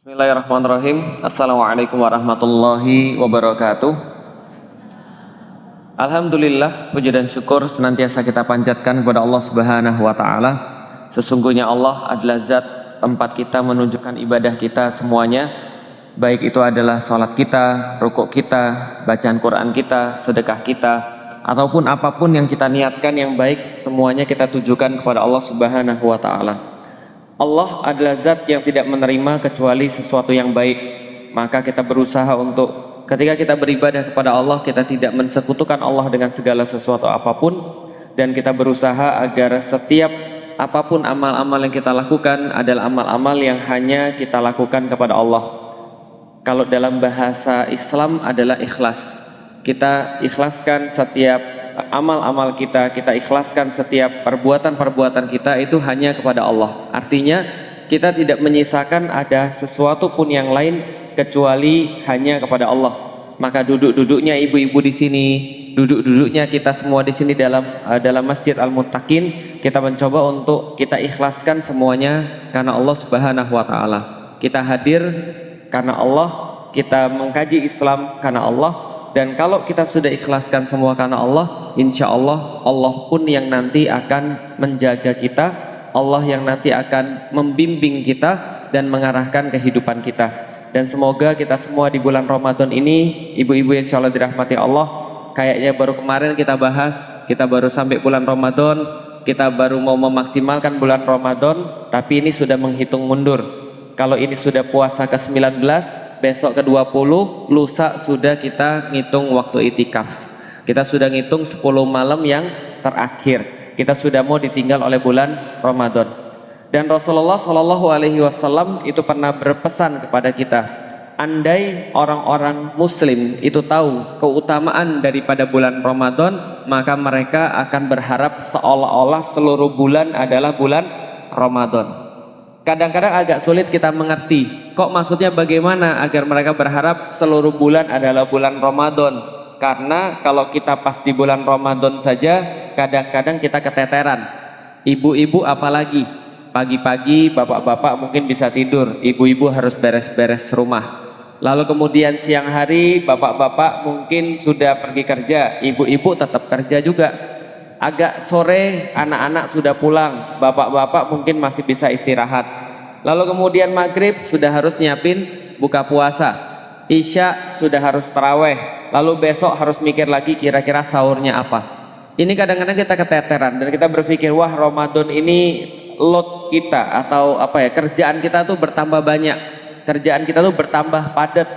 Bismillahirrahmanirrahim. Assalamualaikum warahmatullahi wabarakatuh. Alhamdulillah, puji dan syukur senantiasa kita panjatkan kepada Allah Subhanahu wa taala. Sesungguhnya Allah adalah zat tempat kita menunjukkan ibadah kita semuanya, baik itu adalah salat kita, rukuk kita, bacaan Quran kita, sedekah kita, ataupun apapun yang kita niatkan yang baik, semuanya kita tujukan kepada Allah Subhanahu wa taala. Allah adalah zat yang tidak menerima kecuali sesuatu yang baik. Maka kita berusaha untuk ketika kita beribadah kepada Allah, kita tidak mensekutukan Allah dengan segala sesuatu apapun. Dan kita berusaha agar setiap apapun amal-amal yang kita lakukan adalah amal-amal yang hanya kita lakukan kepada Allah. Kalau dalam bahasa Islam adalah ikhlas. Kita ikhlaskan setiap amal-amal kita ikhlaskan setiap perbuatan-perbuatan kita itu hanya kepada Allah. Artinya kita tidak menyisakan ada sesuatu pun yang lain kecuali hanya kepada Allah. Maka duduk-duduknya ibu-ibu di sini, duduk-duduknya kita semua di sini dalam Masjid Al-Muttaqin, kita mencoba untuk kita ikhlaskan semuanya karena Allah Subhanahu wa taala. Kita hadir karena Allah, kita mengkaji Islam karena Allah. Dan kalau kita sudah ikhlaskan semua karena Allah, insya Allah, Allah pun yang nanti akan menjaga kita, Allah yang nanti akan membimbing kita dan mengarahkan kehidupan kita. Dan semoga kita semua di bulan Ramadan ini, ibu-ibu yang insya Allah dirahmati Allah, kayaknya baru kemarin kita bahas, kita baru sampai bulan Ramadan, kita baru mau memaksimalkan bulan Ramadan, tapi ini sudah menghitung mundur. Kalau ini sudah puasa ke-19, besok ke-20, lusa sudah kita ngitung waktu itikaf. Kita sudah ngitung 10 malam yang terakhir. Kita sudah mau ditinggal oleh bulan Ramadan. Dan Rasulullah SAW itu pernah berpesan kepada kita, andai orang-orang muslim itu tahu keutamaan daripada bulan Ramadan, maka mereka akan berharap seolah-olah seluruh bulan adalah bulan Ramadan. Kadang-kadang agak sulit kita mengerti, kok maksudnya bagaimana agar mereka berharap seluruh bulan adalah bulan Ramadan. Karena kalau kita pas di bulan Ramadan saja, kadang-kadang kita keteteran. Ibu-ibu apalagi, pagi-pagi bapak-bapak mungkin bisa tidur, ibu-ibu harus beres-beres rumah. Lalu kemudian siang hari bapak-bapak mungkin sudah pergi kerja, ibu-ibu tetap kerja juga. Agak sore anak-anak sudah pulang, bapak-bapak mungkin masih bisa istirahat. Lalu kemudian maghrib sudah harus nyiapin buka puasa, isya sudah harus taraweh, lalu besok harus mikir lagi kira-kira sahurnya apa. Ini kadang-kadang kita keteteran dan kita berpikir, wah Ramadan ini load kita atau kerjaan kita tuh bertambah banyak, kerjaan kita tuh bertambah padat,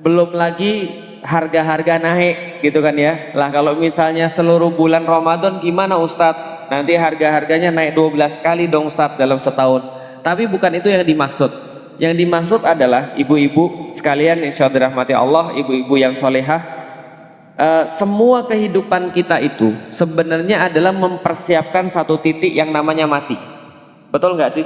belum lagi harga-harga naik gitu kan ya. Lah kalau misalnya seluruh bulan Ramadan gimana Ustadz? Nanti harga-harganya naik 12 kali dong Ustadz dalam setahun. Tapi bukan itu yang dimaksud. Yang dimaksud adalah ibu-ibu sekalian insya Allah dirahmati Allah, ibu-ibu yang solehah, semua kehidupan kita itu sebenarnya adalah mempersiapkan satu titik yang namanya mati. Betul nggak sih?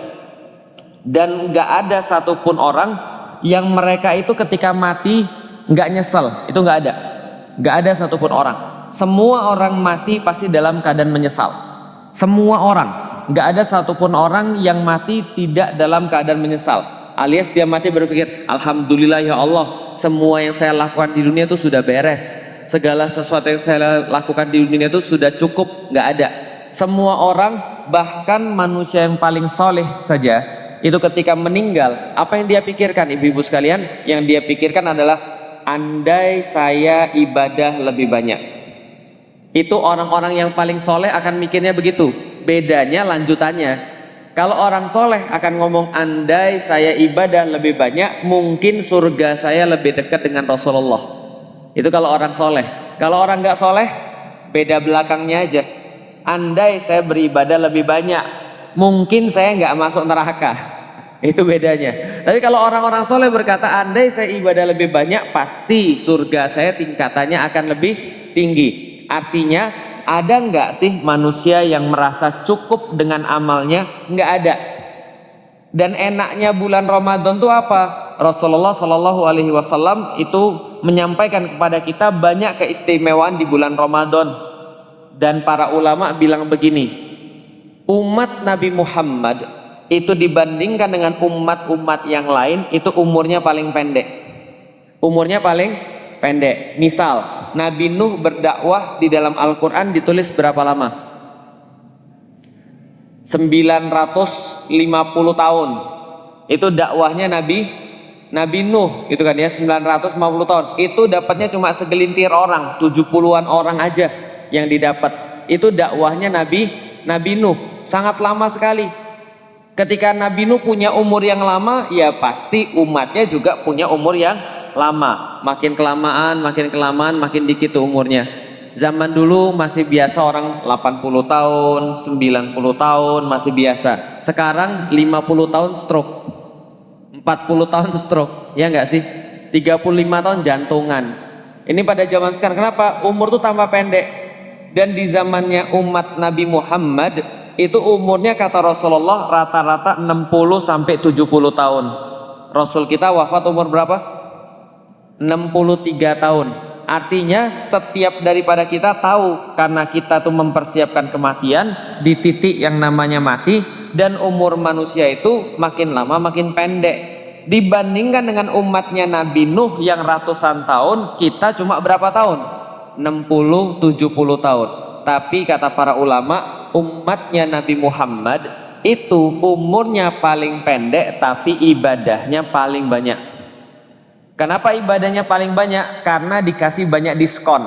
Dan nggak ada satupun orang yang mereka itu ketika mati nggak nyesel, itu nggak ada satupun orang. Semua orang mati pasti dalam keadaan menyesal. Semua orang, nggak ada satupun orang yang mati tidak dalam keadaan menyesal. Alias dia mati berpikir, alhamdulillah ya Allah, semua yang saya lakukan di dunia itu sudah beres. Segala sesuatu yang saya lakukan di dunia itu sudah cukup, nggak ada. Semua orang, bahkan manusia yang paling soleh saja, itu ketika meninggal, apa yang dia pikirkan ibu-ibu sekalian? Yang dia pikirkan adalah, andai saya ibadah lebih banyak. Itu orang-orang yang paling soleh akan mikirnya begitu. Bedanya lanjutannya, kalau orang soleh akan ngomong, andai saya ibadah lebih banyak, mungkin surga saya lebih dekat dengan Rasulullah. Itu kalau orang soleh. Kalau orang nggak soleh, beda belakangnya aja. Andai saya beribadah lebih banyak, mungkin saya nggak masuk neraka. Itu bedanya. Tapi kalau orang-orang soleh berkata, andai saya ibadah lebih banyak, pasti surga saya tingkatannya akan lebih tinggi. Artinya, ada nggak sih manusia yang merasa cukup dengan amalnya? Nggak ada. Dan enaknya bulan Ramadan itu apa? Rasulullah SAW itu menyampaikan kepada kita banyak keistimewaan di bulan Ramadan. Dan para ulama bilang begini, umat Nabi Muhammad itu dibandingkan dengan umat-umat yang lain itu umurnya paling pendek. Umurnya paling pendek. Misal Nabi Nuh berdakwah di dalam Al-Quran ditulis berapa lama? 950 tahun. Itu dakwahnya Nabi Nuh gitu kan ya, 950 tahun. Itu dapatnya cuma segelintir orang, 70-an orang aja yang didapat. Itu dakwahnya Nabi Nuh, sangat lama sekali. Ketika Nabi Nuh punya umur yang lama, ya pasti umatnya juga punya umur yang lama. Makin kelamaan, makin dikit tuh umurnya. Zaman dulu masih biasa orang 80 tahun, 90 tahun masih biasa. Sekarang 50 tahun stroke, 40 tahun stroke, ya enggak sih? 35 tahun jantungan. Ini pada zaman sekarang. Kenapa? Umur tuh tambah pendek. Dan di zamannya umat Nabi Muhammad itu umurnya kata Rasulullah rata-rata 60 sampai 70 tahun. Rasul kita wafat umur berapa? 63 tahun. Artinya setiap daripada kita tahu, karena kita tuh mempersiapkan kematian di titik yang namanya mati, dan umur manusia itu makin lama makin pendek. Dibandingkan dengan umatnya Nabi Nuh yang ratusan tahun, kita cuma berapa tahun? 60-70 tahun. Tapi kata para ulama, umatnya Nabi Muhammad itu umurnya paling pendek tapi ibadahnya paling banyak. Kenapa ibadahnya paling banyak? Karena dikasih banyak diskon.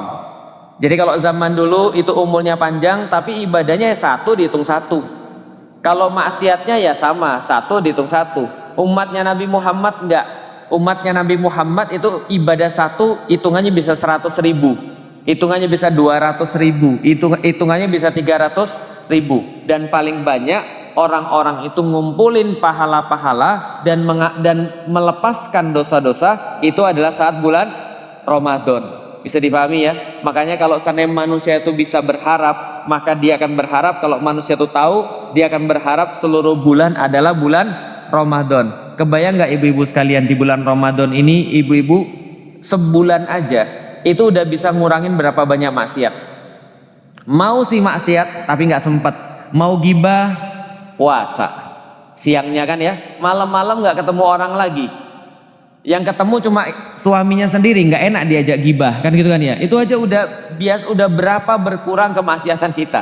Jadi kalau zaman dulu itu umurnya panjang tapi ibadahnya satu dihitung satu. Kalau maksiatnya ya sama, satu dihitung satu. Umatnya Nabi Muhammad enggak. Umatnya Nabi Muhammad itu ibadah satu hitungannya bisa 100.000, hitungannya bisa 200.000, hitungannya bisa 300.000. Dan paling banyak orang-orang itu ngumpulin pahala-pahala dan melepaskan dosa-dosa itu adalah saat bulan Ramadan. Bisa dipahami ya? Makanya kalau seandainya manusia itu bisa berharap, maka dia akan berharap, kalau manusia itu tahu, dia akan berharap seluruh bulan adalah bulan Ramadan. Kebayang nggak ibu-ibu sekalian, di bulan Ramadan ini ibu-ibu sebulan aja itu udah bisa ngurangin berapa banyak maksiat. Mau sih maksiat tapi nggak sempet. Mau gibah, puasa siangnya kan ya, malam-malam nggak ketemu orang lagi, yang ketemu cuma suaminya sendiri, nggak enak diajak gibah kan gitu kan ya. Itu aja udah berapa berkurang kemaksiatan kita,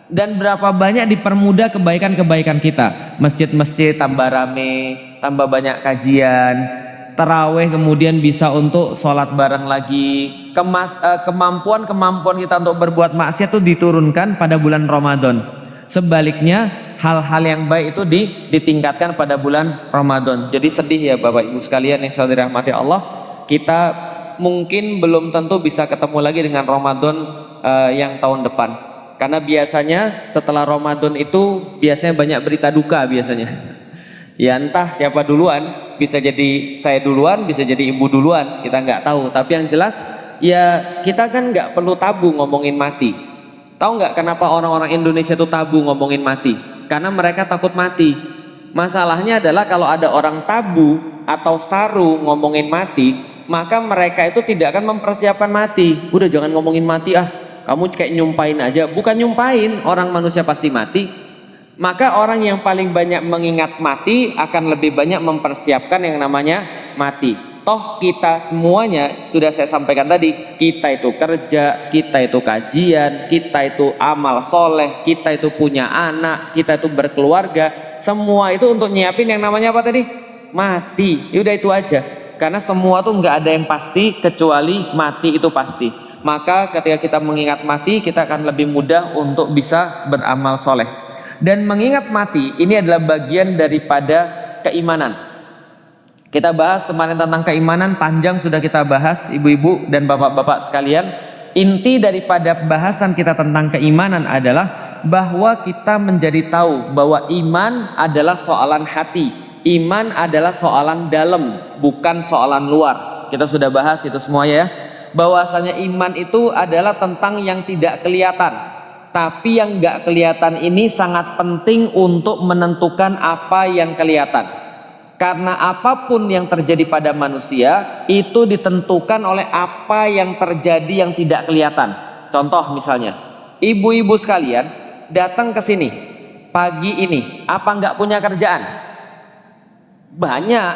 dan berapa banyak dipermudah kebaikan-kebaikan kita. Masjid-masjid tambah rame, tambah banyak kajian, taraweh kemudian bisa untuk sholat bareng lagi. Kemampuan kita untuk berbuat maksiat itu diturunkan pada bulan Ramadan. Sebaliknya hal-hal yang baik itu ditingkatkan pada bulan Ramadan. Jadi sedih ya Bapak Ibu sekalian yang saudara dirahmati Allah, kita mungkin belum tentu bisa ketemu lagi dengan Ramadan yang tahun depan. Karena biasanya setelah Ramadan itu biasanya banyak berita duka biasanya. Ya entah siapa duluan, bisa jadi saya duluan, bisa jadi ibu duluan, kita nggak tahu. Tapi yang jelas ya kita kan nggak perlu tabu ngomongin mati. Tahu nggak kenapa orang-orang Indonesia itu tabu ngomongin mati? Karena mereka takut mati. Masalahnya adalah kalau ada orang tabu atau saru ngomongin mati, maka mereka itu tidak akan mempersiapkan mati. Udah jangan ngomongin mati ah, kamu kayak nyumpain aja. Bukan nyumpain, orang manusia pasti mati. Maka orang yang paling banyak mengingat mati akan lebih banyak mempersiapkan yang namanya mati. Toh kita semuanya sudah saya sampaikan tadi, kita itu kerja, kita itu kajian, kita itu amal soleh, kita itu punya anak, kita itu berkeluarga. Semua itu untuk nyiapin yang namanya apa tadi? Mati. Yaudah itu aja. Karena semua tuh nggak ada yang pasti kecuali mati itu pasti. Maka ketika kita mengingat mati, kita akan lebih mudah untuk bisa beramal soleh. Dan mengingat mati ini adalah bagian daripada keimanan. Kita bahas kemarin tentang keimanan, panjang sudah kita bahas ibu-ibu dan bapak-bapak sekalian. Inti daripada bahasan kita tentang keimanan adalah bahwa kita menjadi tahu bahwa iman adalah soalan hati. Iman adalah soalan dalam, bukan soalan luar. Kita sudah bahas itu semuanya ya. Bahwasanya iman itu adalah tentang yang tidak kelihatan. Tapi yang gak kelihatan ini sangat penting untuk menentukan apa yang kelihatan. Karena apapun yang terjadi pada manusia itu ditentukan oleh apa yang terjadi yang tidak kelihatan. Contoh misalnya, ibu-ibu sekalian datang ke sini, pagi ini apa nggak punya kerjaan? Banyak,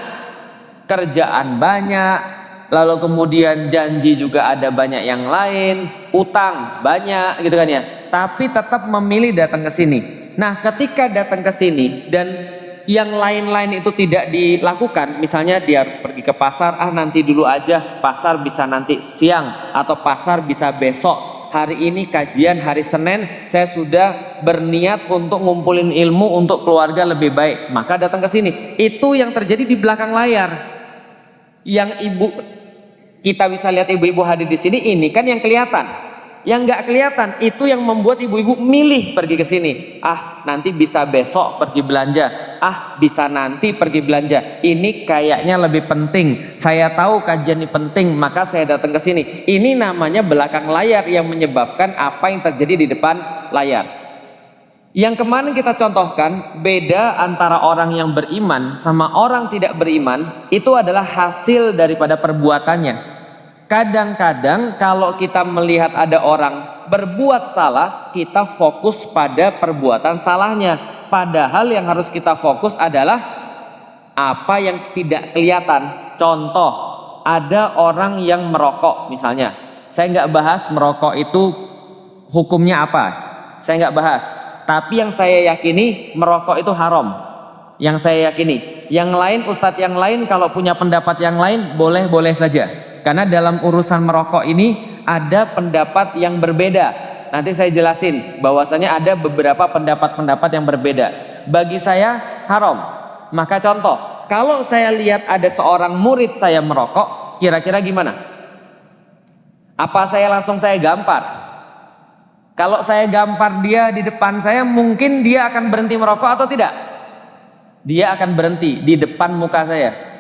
kerjaan banyak, lalu kemudian janji juga ada banyak yang lain, utang banyak gitu kan ya. Tapi tetap memilih datang ke sini. Nah, ketika datang ke sini dan yang lain-lain itu tidak dilakukan, misalnya dia harus pergi ke pasar, nanti dulu aja, pasar bisa nanti siang atau pasar bisa besok. Hari ini kajian hari Senin, saya sudah berniat untuk ngumpulin ilmu untuk keluarga lebih baik, maka datang ke sini. Itu yang terjadi di belakang layar. Yang kita bisa lihat ibu-ibu hadir di sini, ini kan yang kelihatan. Yang nggak kelihatan itu yang membuat ibu-ibu milih pergi ke sini. Nanti bisa besok pergi belanja. Bisa nanti pergi belanja. Ini kayaknya lebih penting. Saya tahu kajian ini penting, maka saya datang ke sini. Ini namanya belakang layar yang menyebabkan apa yang terjadi di depan layar. Yang kemarin kita contohkan, beda antara orang yang beriman sama orang tidak beriman itu adalah hasil daripada perbuatannya. Kadang-kadang kalau kita melihat ada orang berbuat salah, kita fokus pada perbuatan salahnya. Padahal yang harus kita fokus adalah apa yang tidak kelihatan. Contoh, ada orang yang merokok misalnya. Saya nggak bahas merokok itu hukumnya apa. Saya nggak bahas. Tapi yang saya yakini merokok itu haram. Yang saya yakini. Yang lain, ustadz yang lain kalau punya pendapat yang lain boleh-boleh saja. Karena dalam urusan merokok ini ada pendapat yang berbeda. Nanti saya jelasin bahwasanya ada beberapa pendapat-pendapat yang berbeda. Bagi saya haram. Maka contoh, kalau saya lihat ada seorang murid saya merokok, kira-kira gimana? Apa saya langsung gampar? Kalau saya gampar dia di depan saya, mungkin dia akan berhenti merokok atau tidak? Dia akan berhenti di depan muka saya.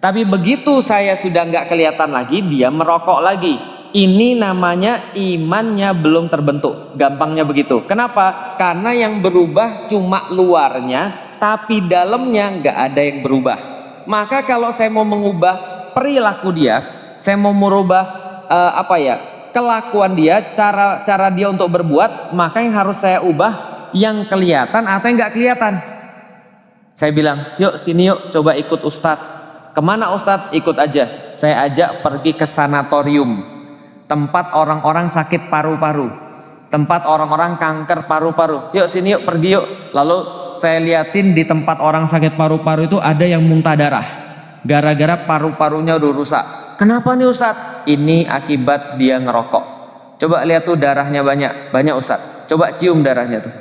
Tapi begitu saya sudah nggak kelihatan lagi, dia merokok lagi. Ini namanya imannya belum terbentuk. Gampangnya begitu. Kenapa? Karena yang berubah cuma luarnya, tapi dalamnya nggak ada yang berubah. Maka kalau saya mau mengubah perilaku dia, saya mau merubah kelakuan dia, cara dia untuk berbuat, maka yang harus saya ubah yang kelihatan atau yang nggak kelihatan. Saya bilang, yuk sini yuk, coba ikut ustadz. Kemana ustadz? Ikut aja. Saya ajak pergi ke sanatorium, tempat orang-orang sakit paru-paru, tempat orang-orang kanker paru-paru. Yuk sini yuk, pergi yuk. Lalu saya liatin di tempat orang sakit paru-paru itu ada yang muntah darah, gara-gara paru-parunya udah rusak. Kenapa nih ustadz? Ini akibat dia ngerokok. Coba lihat tuh darahnya banyak ustadz. Coba cium darahnya tuh.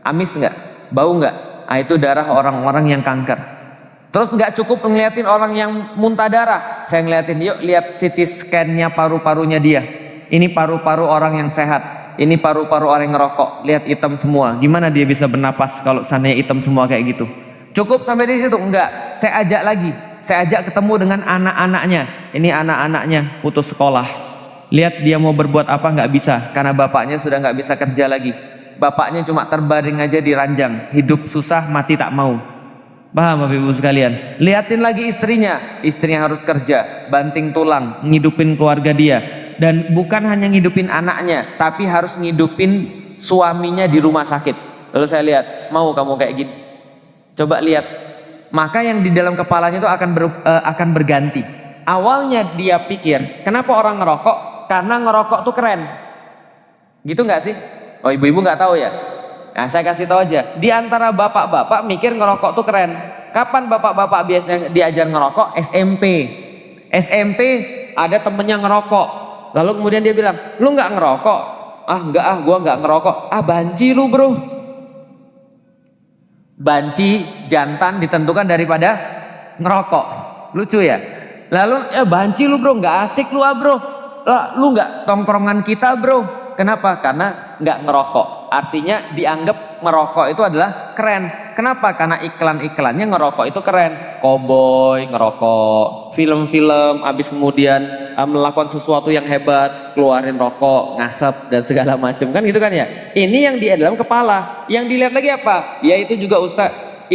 Amis nggak? Bau nggak? Itu darah orang-orang yang kanker. Terus nggak cukup ngeliatin orang yang muntah darah, saya ngeliatin, yuk lihat CT scan-nya paru-parunya dia. Ini paru-paru orang yang sehat, ini paru-paru orang yang ngerokok. Lihat hitam semua. Gimana dia bisa bernapas kalau seandainya hitam semua kayak gitu? Cukup sampai di situ? Enggak. Saya ajak lagi. Saya ajak ketemu dengan anak-anaknya. Ini anak-anaknya putus sekolah. Lihat dia mau berbuat apa, nggak bisa karena bapaknya sudah nggak bisa kerja lagi. Bapaknya cuma terbaring aja di ranjang, hidup susah mati tak mau. Paham Bapak Ibu sekalian? Liatin lagi istrinya harus kerja, banting tulang, ngidupin keluarga dia. Dan bukan hanya ngidupin anaknya, tapi harus ngidupin suaminya di rumah sakit. Lalu saya lihat, mau kamu kayak gitu? Coba lihat. Maka yang di dalam kepalanya itu akan berganti. Awalnya dia pikir, kenapa orang ngerokok? Karena ngerokok tuh keren. Gitu nggak sih? Oh, ibu-ibu nggak tahu ya? Nah, saya kasih tahu aja. Di antara bapak-bapak mikir ngerokok tuh keren. Kapan bapak-bapak biasanya diajar ngerokok? SMP. SMP ada temennya ngerokok. Lalu kemudian dia bilang, lu nggak ngerokok? Enggak, gua nggak ngerokok. Banci lu bro. Banci jantan ditentukan daripada ngerokok. Lucu ya. Lalu banci lu bro, nggak asik lu bro. Lu nggak tongkrongan kita bro. Kenapa? Karena nggak ngerokok. Artinya dianggap ngerokok itu adalah keren. Kenapa? Karena iklan-iklannya ngerokok itu keren. Cowboy ngerokok, film-film, habis kemudian melakukan sesuatu yang hebat, keluarin rokok, ngasap dan segala macam kan gitu kan ya. Ini yang di dalam kepala. Yang dilihat lagi apa? Ya itu juga ustadz.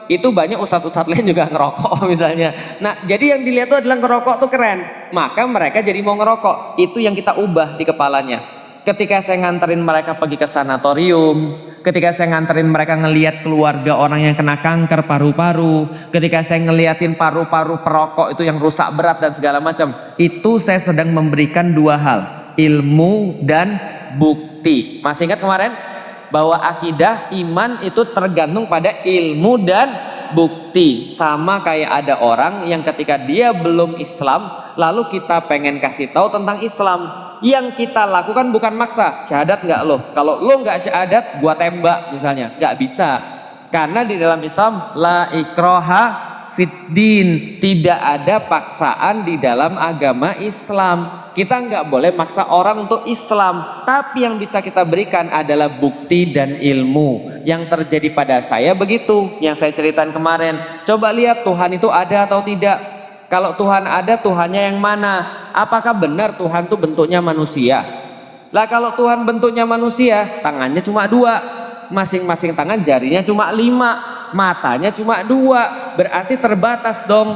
Itu banyak ustadz-ustadz lain juga ngerokok misalnya. Nah, jadi yang dilihat itu adalah ngerokok tuh keren. Maka mereka jadi mau ngerokok. Itu yang kita ubah di kepalanya. Ketika saya nganterin mereka pergi ke sanatorium, Ketika saya nganterin mereka ngelihat keluarga orang yang kena kanker paru-paru, ketika saya ngeliatin paru-paru perokok itu yang rusak berat dan segala macam, itu saya sedang memberikan dua hal, ilmu dan bukti. Masih ingat kemarin bahwa akidah iman itu tergantung pada ilmu dan bukti. Sama kayak ada orang yang ketika dia belum Islam, lalu kita pengen kasih tahu tentang Islam, yang kita lakukan bukan maksa. Syahadat nggak lo? Kalau lo nggak syahadat, gua tembak misalnya. Nggak bisa, karena di dalam Islam la ikraha fiddin, tidak ada paksaan di dalam agama Islam. Kita nggak boleh maksa orang untuk Islam, tapi yang bisa kita berikan adalah bukti dan ilmu. Yang terjadi pada saya begitu, yang saya ceritakan kemarin. Coba lihat Tuhan itu ada atau tidak. Kalau Tuhan ada, Tuhannya yang mana? Apakah benar Tuhan itu bentuknya manusia? Lah kalau Tuhan bentuknya manusia, tangannya cuma dua, masing-masing tangan jarinya cuma 5, matanya cuma 2, berarti terbatas dong.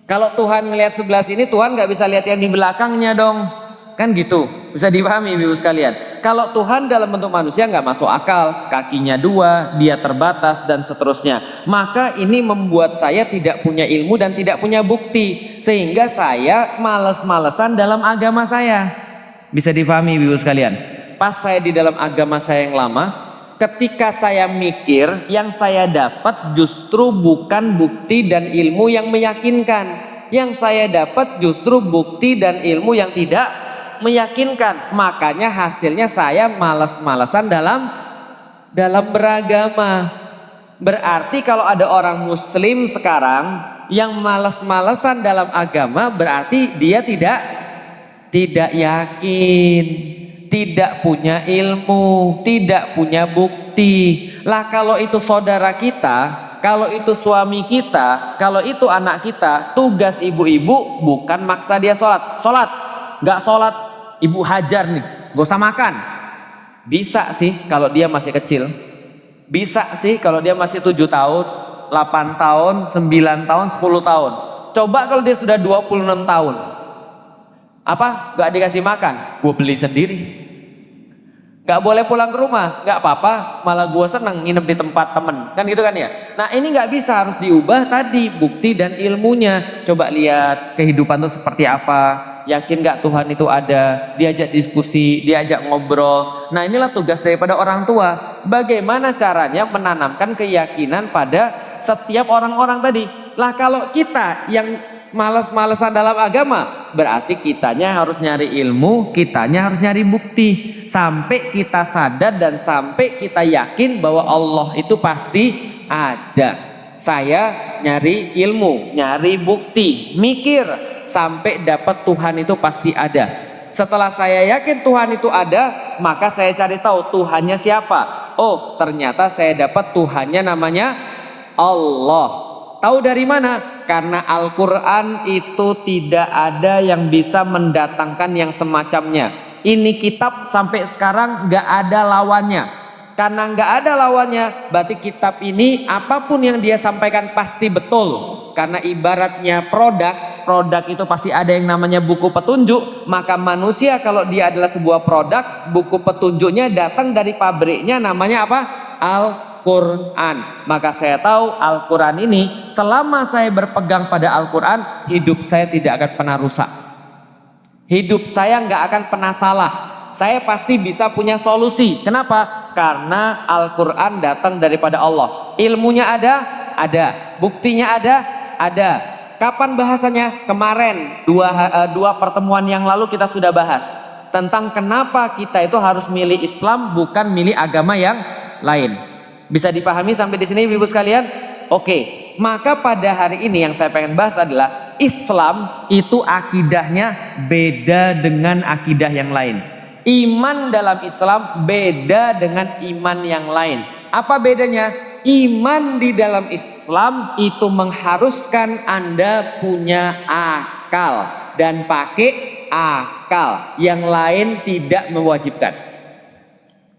Kalau Tuhan melihat sebelah sini, Tuhan nggak bisa lihat yang di belakangnya dong, kan gitu. Bisa dipahami ibu sekalian. Kalau Tuhan dalam bentuk manusia nggak masuk akal, kakinya 2, dia terbatas dan seterusnya. Maka ini membuat saya tidak punya ilmu dan tidak punya bukti, sehingga saya males-malesan dalam agama saya. Bisa dipahami ibu sekalian. Pas saya di dalam agama saya yang lama, ketika saya mikir, yang saya dapat justru bukan bukti dan ilmu yang meyakinkan. Yang saya dapat justru bukti dan ilmu yang tidak meyakinkan. Makanya hasilnya saya malas-malasan dalam beragama. Berarti kalau ada orang muslim sekarang yang malas-malasan dalam agama, berarti dia tidak yakin, tidak punya ilmu, tidak punya bukti. Lah kalau itu saudara kita, kalau itu suami kita, kalau itu anak kita, tugas ibu-ibu bukan maksa dia sholat. Sholat, nggak sholat, ibu hajar nih, gak usah makan. Bisa sih kalau dia masih kecil. Bisa sih kalau dia masih 7 tahun, 8 tahun, 9 tahun, 10 tahun. Coba kalau dia sudah 26 tahun. Apa? Gak dikasih makan? Gue beli sendiri. Gak boleh pulang ke rumah? Gak apa-apa, malah gue seneng nginep di tempat temen. Kan gitu kan ya? Nah ini gak bisa, harus diubah tadi bukti dan ilmunya. Coba lihat kehidupan itu seperti apa. Yakin gak Tuhan itu ada? Diajak diskusi, diajak ngobrol. Nah inilah tugas daripada orang tua. Bagaimana caranya menanamkan keyakinan pada setiap orang-orang tadi. Lah kalau kita yang malas-malasan dalam agama, berarti kitanya harus nyari ilmu, kitanya harus nyari bukti, sampai kita sadar dan sampai kita yakin bahwa Allah itu pasti ada. Saya nyari ilmu, nyari bukti, mikir sampai dapat Tuhan itu pasti ada. Setelah saya yakin Tuhan itu ada, maka saya cari tahu Tuhannya siapa. Oh, ternyata saya dapat Tuhannya namanya Allah. Tahu dari mana? Karena Al-Quran itu tidak ada yang bisa mendatangkan yang semacamnya. Ini kitab sampai sekarang gak ada lawannya. Karena gak ada lawannya, berarti kitab ini apapun yang dia sampaikan pasti betul. Karena ibaratnya produk itu pasti ada yang namanya buku petunjuk. Maka manusia kalau dia adalah sebuah produk, buku petunjuknya datang dari pabriknya, namanya apa? Al-Quran. Maka saya tahu Al-Quran ini, selama saya berpegang pada Al-Quran, hidup saya tidak akan pernah rusak. Hidup saya nggak akan pernah salah. Saya pasti bisa punya solusi. Kenapa? Karena Al-Quran datang daripada Allah. Ilmunya ada. Buktinya ada. Kapan bahasanya? Kemarin dua pertemuan yang lalu kita sudah bahas tentang kenapa kita itu harus milih Islam, bukan milih agama yang lain. Bisa dipahami sampai di sini ibu sekalian? Oke, maka pada hari ini yang saya pengen bahas adalah Islam itu akidahnya beda dengan akidah yang lain. Iman dalam Islam beda dengan iman yang lain. Apa bedanya? Iman di dalam Islam itu mengharuskan Anda punya akal dan pakai akal. Yang lain tidak mewajibkan.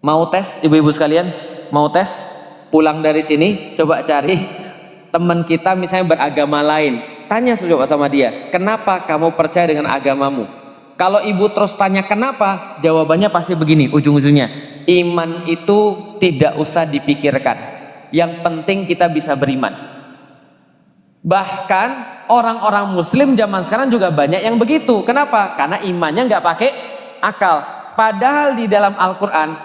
Mau tes ibu-ibu sekalian? Mau tes? Pulang dari sini coba cari teman kita misalnya beragama lain. Tanya coba sama dia, kenapa kamu percaya dengan agamamu? Kalau ibu terus tanya kenapa, jawabannya pasti begini ujung-ujungnya. Iman itu tidak usah dipikirkan. Yang penting kita bisa beriman. Bahkan orang-orang muslim zaman sekarang juga banyak yang begitu. Kenapa? Karena imannya nggak pakai akal. Padahal di dalam Al-Quran,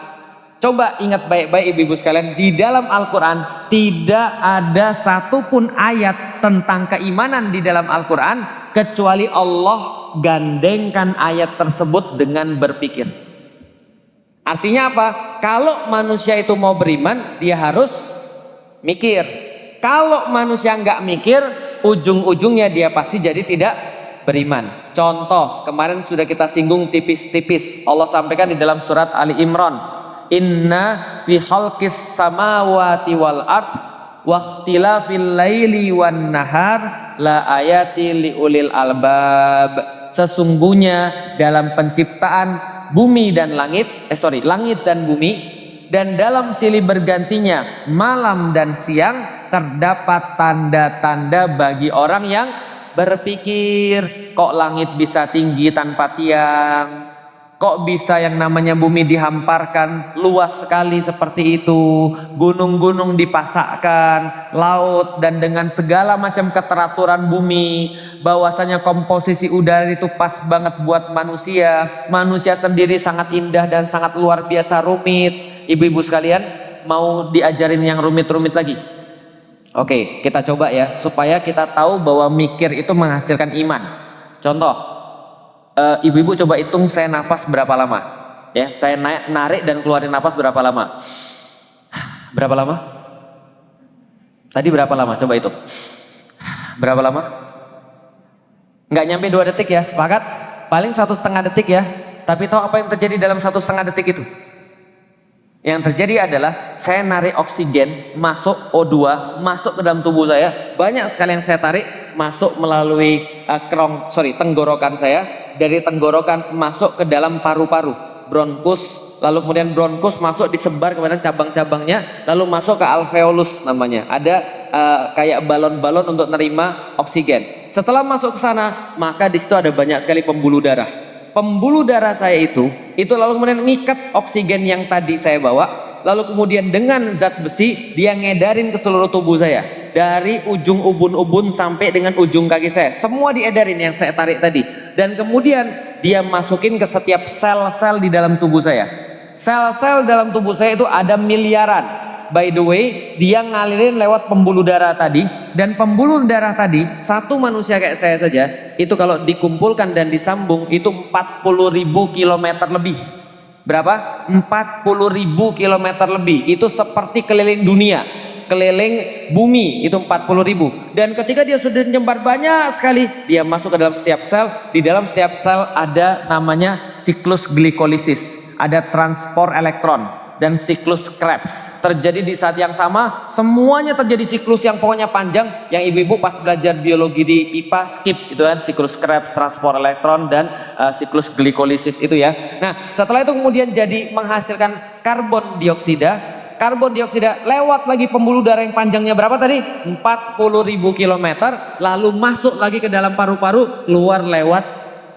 coba ingat baik-baik ibu-ibu sekalian, di dalam Al-Quran tidak ada satupun ayat tentang keimanan di dalam Al-Quran kecuali Allah gandengkan ayat tersebut dengan berpikir. Artinya apa? Kalau manusia itu mau beriman, dia harus mikir. Kalau manusia nggak mikir, ujung-ujungnya dia pasti jadi tidak beriman. Contoh, kemarin sudah kita singgung tipis-tipis. Allah sampaikan di dalam surat Ali Imran, inna fi khalqis samawati wal ard wa ikhtilafil laili wan nahar la ayati liulil albab. Sesungguhnya dalam penciptaan bumi dan langit dan bumi, dan dalam silih bergantinya malam dan siang, terdapat tanda-tanda bagi orang yang berpikir. Kok langit bisa tinggi tanpa tiang? Kok bisa yang namanya bumi dihamparkan luas sekali seperti itu? Gunung-gunung dipasakkan, laut, dan dengan segala macam keteraturan bumi. Bahwasanya komposisi udara itu pas banget buat manusia. Manusia sendiri sangat indah dan sangat luar biasa rumit. Ibu-ibu sekalian, mau diajarin yang rumit-rumit lagi? Oke, kita coba ya, supaya kita tahu bahwa mikir itu menghasilkan iman. Contoh, ibu-ibu coba hitung saya nafas berapa lama. Ya, saya narik dan keluarin nafas berapa lama? Berapa lama? Tadi berapa lama? Coba hitung. Berapa lama? Nggak nyampe 2 detik ya, sepakat? Paling 1,5 detik ya. Tapi tahu apa yang terjadi dalam 1,5 detik itu? Yang terjadi adalah saya narik oksigen, masuk O2, masuk ke dalam tubuh saya. Banyak sekali yang saya tarik, masuk melalui tenggorokan saya. Dari tenggorokan masuk ke dalam paru-paru, bronkus. Lalu kemudian bronkus masuk disebar kepada cabang-cabangnya, lalu masuk ke alveolus namanya. Ada kayak balon-balon untuk nerima oksigen. Setelah masuk ke sana, maka di situ ada banyak sekali pembuluh darah. Pembuluh darah saya itu lalu kemudian ngikat oksigen yang tadi saya bawa, lalu kemudian dengan zat besi dia ngedarin ke seluruh tubuh saya, dari ujung ubun-ubun sampai dengan ujung kaki saya, semua diedarin yang saya tarik tadi, dan kemudian dia masukin ke setiap sel-sel di dalam tubuh saya. Sel-sel dalam tubuh saya itu ada miliaran. By the way, dia ngalirin lewat pembuluh darah tadi, dan pembuluh darah tadi, satu manusia kayak saya saja, itu kalau dikumpulkan dan disambung, itu 40.000 kilometer lebih. Berapa? 40.000 kilometer lebih. Itu seperti keliling dunia, keliling bumi, itu 40.000. Dan ketika dia sudah menyebar banyak sekali, dia masuk ke dalam setiap sel. Di dalam setiap sel ada namanya siklus glikolisis, ada transport elektron, dan siklus Krebs terjadi di saat yang sama. Semuanya terjadi siklus yang pokoknya panjang, yang ibu-ibu pas belajar biologi di IPA skip itu kan, siklus Krebs, transport elektron, dan siklus glikolisis itu ya. Nah, setelah itu kemudian jadi menghasilkan karbon dioksida. Karbon dioksida lewat lagi pembuluh darah yang panjangnya berapa tadi? 40.000 kilometer, lalu masuk lagi ke dalam paru-paru, keluar lewat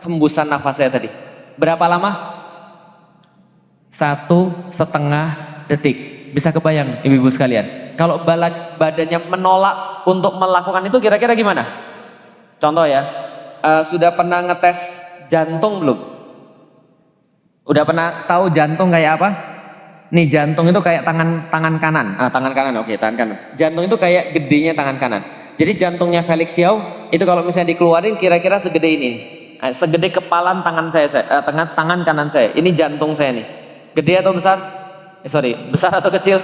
hembusan nafas saya tadi. Berapa lama? 1,5 detik. Bisa kebayang ibu-ibu sekalian, kalau badannya menolak untuk melakukan itu kira-kira gimana? Contoh ya, sudah pernah ngetes jantung belum? Udah pernah tahu jantung kayak apa? Nih, jantung itu kayak tangan kanan. Tangan kanan, oke, tangan kanan. Jantung itu kayak gedenya tangan kanan. Jadi jantungnya Felix Xiao itu kalau misalnya dikeluarin kira-kira segede ini, segede kepalan tangan tangan kanan saya. Ini jantung saya nih. Gede atau besar? Besar atau kecil?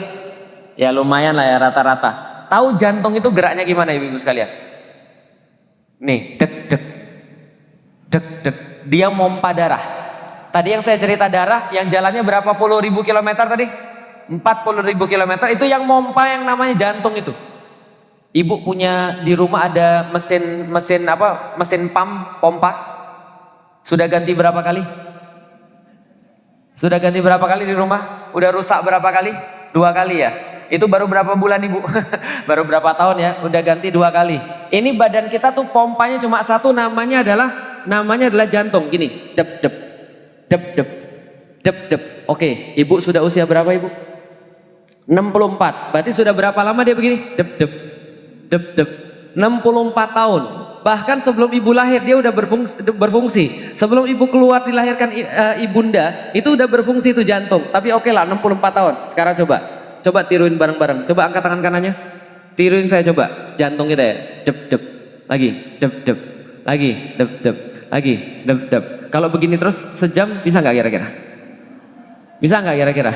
Ya lumayan lah ya, rata-rata. Tahu jantung itu geraknya gimana ibu-ibu sekalian? Nih, dek dek dek dek. Dia mompa darah. Tadi yang saya cerita darah yang jalannya berapa puluh ribu kilometer tadi? 40.000 kilometer, itu yang mompa yang namanya jantung itu. Ibu punya di rumah ada mesin pompa? Sudah ganti berapa kali? Sudah ganti berapa kali di rumah? Udah rusak berapa kali? 2 kali ya? Itu baru berapa bulan ibu? Baru berapa tahun ya? Udah ganti 2 kali. Ini badan kita tuh pompanya cuma satu, namanya adalah jantung. Gini, dep dep dep dep dep dep. Oke, ibu sudah usia berapa ibu? 64. Berarti sudah berapa lama dia begini? Dep dep dep dep. 64 tahun. Bahkan sebelum ibu lahir dia udah berfungsi. Sebelum ibu keluar dilahirkan ibunda, itu udah berfungsi itu jantung. Tapi oke lah 64 tahun. Sekarang coba tiruin bareng-bareng. Coba angkat tangan kanannya. Tiruin saya coba. Jantung kita ya. Dep dep. Lagi dep dep. Lagi dep dep. Lagi dep dep. Kalau begini terus sejam bisa nggak kira-kira? Bisa nggak kira-kira?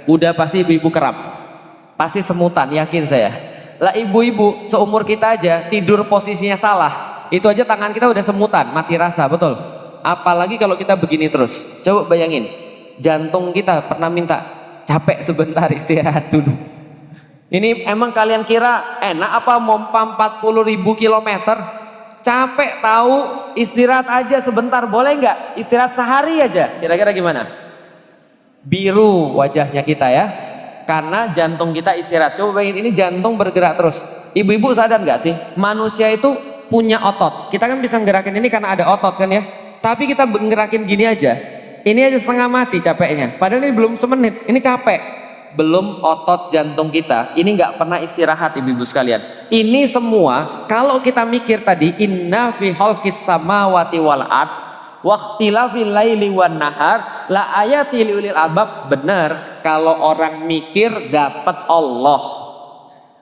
Udah pasti ibu-ibu keram. Pasti semutan, yakin saya. Lah ibu-ibu seumur kita aja tidur posisinya salah, itu aja tangan kita udah semutan, mati rasa, betul. Apalagi kalau kita begini terus. Coba bayangin, jantung kita pernah minta capek sebentar istirahat dulu. Ini emang kalian kira enak apa mompa 40.000 kilometer? Capek tahu, istirahat aja sebentar, boleh nggak? Istirahat sehari aja, kira-kira gimana? Biru wajahnya kita ya. Karena jantung kita istirahat. Coba bayangin, ini jantung bergerak terus. Ibu-ibu sadar nggak sih, manusia itu punya otot. Kita kan bisa gerakin ini karena ada otot kan ya. Tapi kita gerakin gini aja, ini aja setengah mati capeknya. Padahal ini belum semenit, ini capek. Belum otot jantung kita, ini nggak pernah istirahat ibu-ibu sekalian. Ini semua kalau kita mikir tadi, inna fi khalqis samawati wal ard waqtilafil laili wan nahar la ayati liulil albab. Benar, kalau orang mikir dapat Allah.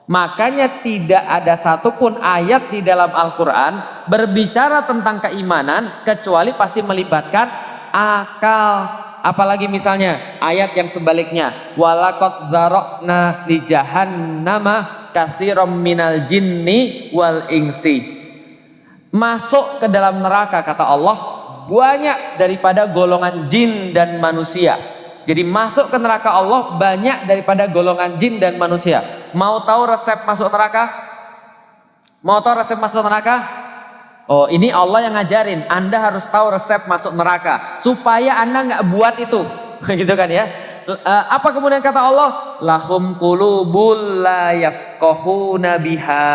Makanya tidak ada satupun ayat di dalam Al-Quran berbicara tentang keimanan kecuali pasti melibatkan akal. Apalagi misalnya ayat yang sebaliknya, walaqad zarokna li jahannama katsiran minal jinni wal insi. Masuk ke dalam neraka kata Allah banyak daripada golongan jin dan manusia. Jadi masuk ke neraka Allah banyak daripada golongan jin dan manusia. Mau tahu resep masuk neraka? Mau tahu resep masuk neraka? Oh, ini Allah yang ngajarin. Anda harus tahu resep masuk neraka supaya Anda nggak buat itu. Gitu kan ya. Apa kemudian kata Allah? Lahum qulubul la yafqahuna biha.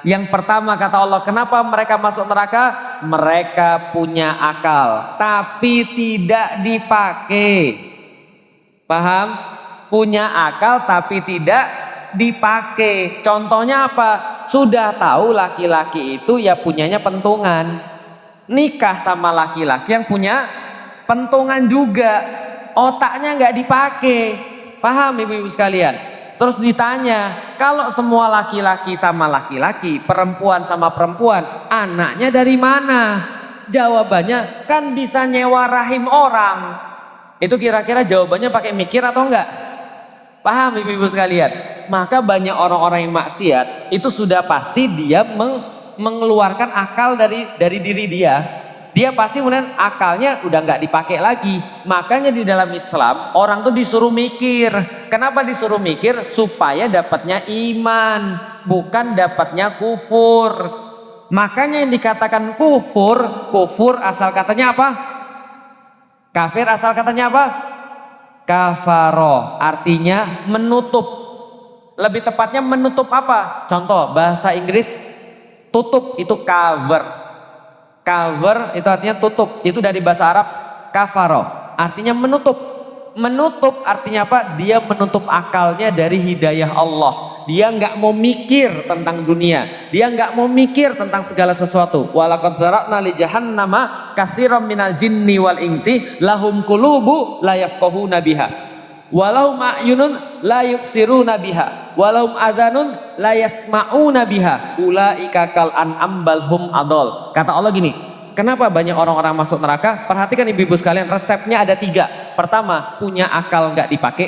Yang pertama kata Allah, kenapa mereka masuk neraka? Mereka punya akal tapi tidak dipakai. Paham? Punya akal tapi tidak dipakai. Contohnya apa? Sudah tahu laki-laki itu ya punyanya pentungan. Nikah sama laki-laki yang punya pentungan juga. Otaknya nggak dipakai. Paham ibu-ibu sekalian? Terus ditanya, kalau semua laki-laki sama laki-laki, perempuan sama perempuan, anaknya dari mana? Jawabannya kan bisa nyewa rahim orang. Itu kira-kira jawabannya pakai mikir atau enggak? Paham ibu-ibu sekalian? Maka banyak orang-orang yang maksiat itu sudah pasti dia mengeluarkan akal dari diri dia. Dia pasti kemudian akalnya udah nggak dipakai lagi. Makanya di dalam Islam orang tuh disuruh mikir. Kenapa disuruh mikir? Supaya dapatnya iman, bukan dapatnya kufur. Makanya yang dikatakan kufur asal katanya apa? Kafir asal katanya apa? Kafaro, artinya menutup. Lebih tepatnya menutup apa? Contoh bahasa Inggris, tutup itu cover. Cover itu artinya tutup. Itu dari bahasa Arab kafaro, artinya menutup. Menutup artinya apa? Dia menutup akalnya dari hidayah Allah. Dia nggak mau mikir tentang dunia. Dia nggak mau mikir tentang segala sesuatu. Walaqad zara'na li jahannama katsiran minal jinni wal insi lahum qulubu la yafqahuna biha. Walahum a'yunun la yubsiruna biha. Walahum adhanun la yasma'una biha. Ulaika kal an'am bal hum adol. Kata Allah gini, kenapa banyak orang-orang masuk neraka? Perhatikan ibu-ibu sekalian, resepnya ada 3. Pertama, punya akal nggak dipakai.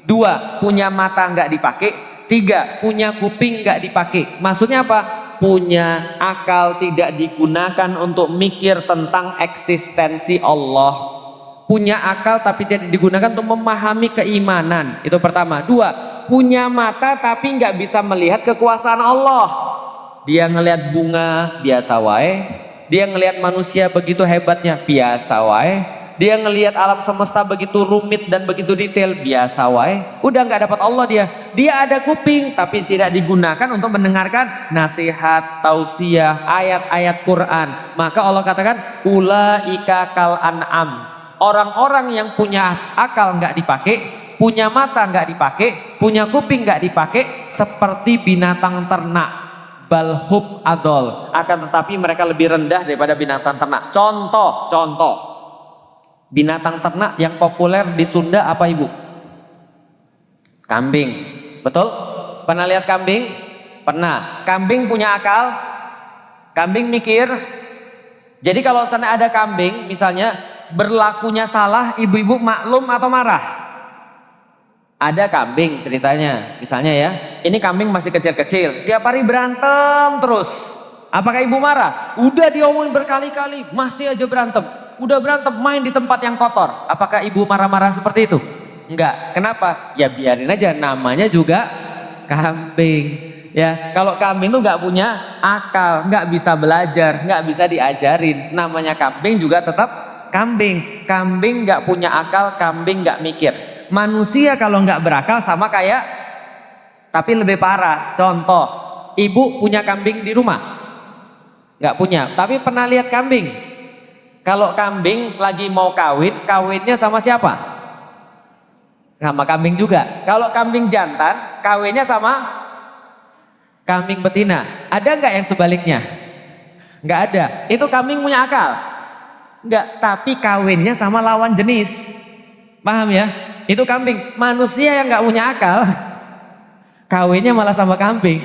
2, punya mata nggak dipakai. 3, punya kuping nggak dipakai. Maksudnya apa? Punya akal tidak digunakan untuk mikir tentang eksistensi Allah. Punya akal tapi tidak digunakan untuk memahami keimanan. Itu pertama. 2, punya mata tapi nggak bisa melihat kekuasaan Allah. Dia ngelihat bunga biasa wae. Dia ngelihat manusia begitu hebatnya biasa wae. Dia ngelihat alam semesta begitu rumit dan begitu detail biasa wae. Udah nggak dapat Allah dia. Dia ada kuping tapi tidak digunakan untuk mendengarkan nasihat, tausiah, ayat-ayat Quran. Maka Allah katakan ulaika kal an'am. Orang-orang yang punya akal nggak dipakai, punya mata nggak dipakai, punya kuping nggak dipakai, seperti binatang ternak. Balhum adol, akan tetapi mereka lebih rendah daripada binatang ternak. Contoh binatang ternak yang populer di Sunda apa ibu? Kambing, betul? Pernah lihat kambing? Pernah. Kambing punya akal? Kambing mikir? Jadi kalau sana ada kambing misalnya berlakunya salah, ibu-ibu maklum atau marah? Ada kambing ceritanya, misalnya ya, ini kambing masih kecil-kecil, tiap hari berantem terus. Apakah ibu marah? Udah diomongin berkali-kali, masih aja berantem. Udah berantem, main di tempat yang kotor. Apakah ibu marah-marah seperti itu? Enggak. Kenapa? Ya biarin aja, namanya juga kambing. Ya, kalau kambing itu nggak punya akal, nggak bisa belajar, nggak bisa diajarin. Namanya kambing juga tetap kambing. Kambing nggak punya akal, kambing nggak mikir. Manusia kalau nggak berakal sama kayak, tapi lebih parah. Contoh, ibu punya kambing di rumah? Nggak punya, tapi pernah lihat kambing? Kalau kambing lagi mau kawin, kawinnya sama siapa? Sama kambing juga. Kalau kambing jantan, kawinnya sama kambing betina. Ada nggak yang sebaliknya? Nggak ada. Itu kambing punya akal? Nggak, tapi kawinnya sama lawan jenis. Paham ya? Itu kambing. Manusia yang nggak punya akal, kawinnya malah sama kambing.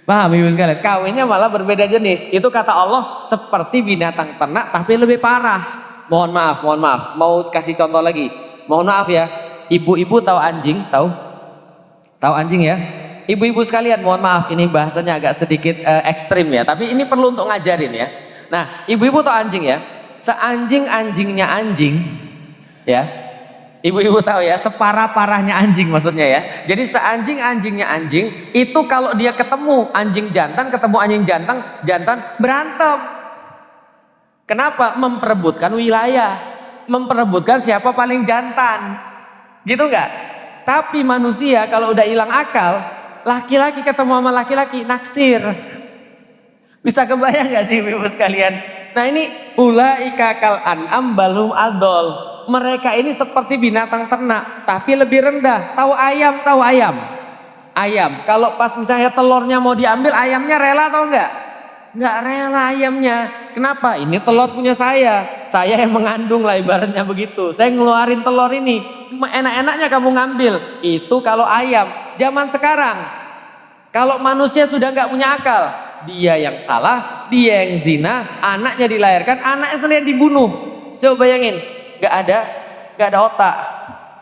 Paham ibu sekalian? Kawinnya malah berbeda jenis. Itu kata Allah seperti binatang ternak tapi lebih parah. Mohon maaf. Mau kasih contoh lagi. Mohon maaf ya. Ibu-ibu tahu anjing? Tahu anjing ya? Ibu-ibu sekalian, mohon maaf ini bahasanya agak sedikit ekstrim ya, tapi ini perlu untuk ngajarin ya. Nah, ibu-ibu tahu anjing ya? Seanjing-anjingnya anjing ya. Ibu-ibu tahu ya, separah-parahnya anjing maksudnya ya. Jadi seanjing-anjingnya anjing itu kalau dia ketemu anjing jantan, jantan berantem. Kenapa? Memperebutkan wilayah, memperebutkan siapa paling jantan. Gitu enggak? Tapi manusia kalau udah hilang akal, laki-laki ketemu sama laki-laki naksir. Bisa kebayang gak sih ibu sekalian? Nah ini ulaika kal an'am balhum adol. Mereka ini seperti binatang ternak tapi lebih rendah. Tahu ayam? Ayam. Kalau pas misalnya telurnya mau diambil, ayamnya rela atau enggak? Enggak rela ayamnya. Kenapa? Ini telur punya saya. Saya yang mengandung lah ibaratnya begitu. Saya ngeluarin telur ini. Enak-enaknya kamu ngambil. Itu kalau ayam. Zaman sekarang, kalau manusia sudah nggak punya akal, dia yang salah, dia yang zina, anaknya dilahirkan, anaknya sendiri dibunuh. Coba bayangin, nggak ada otak.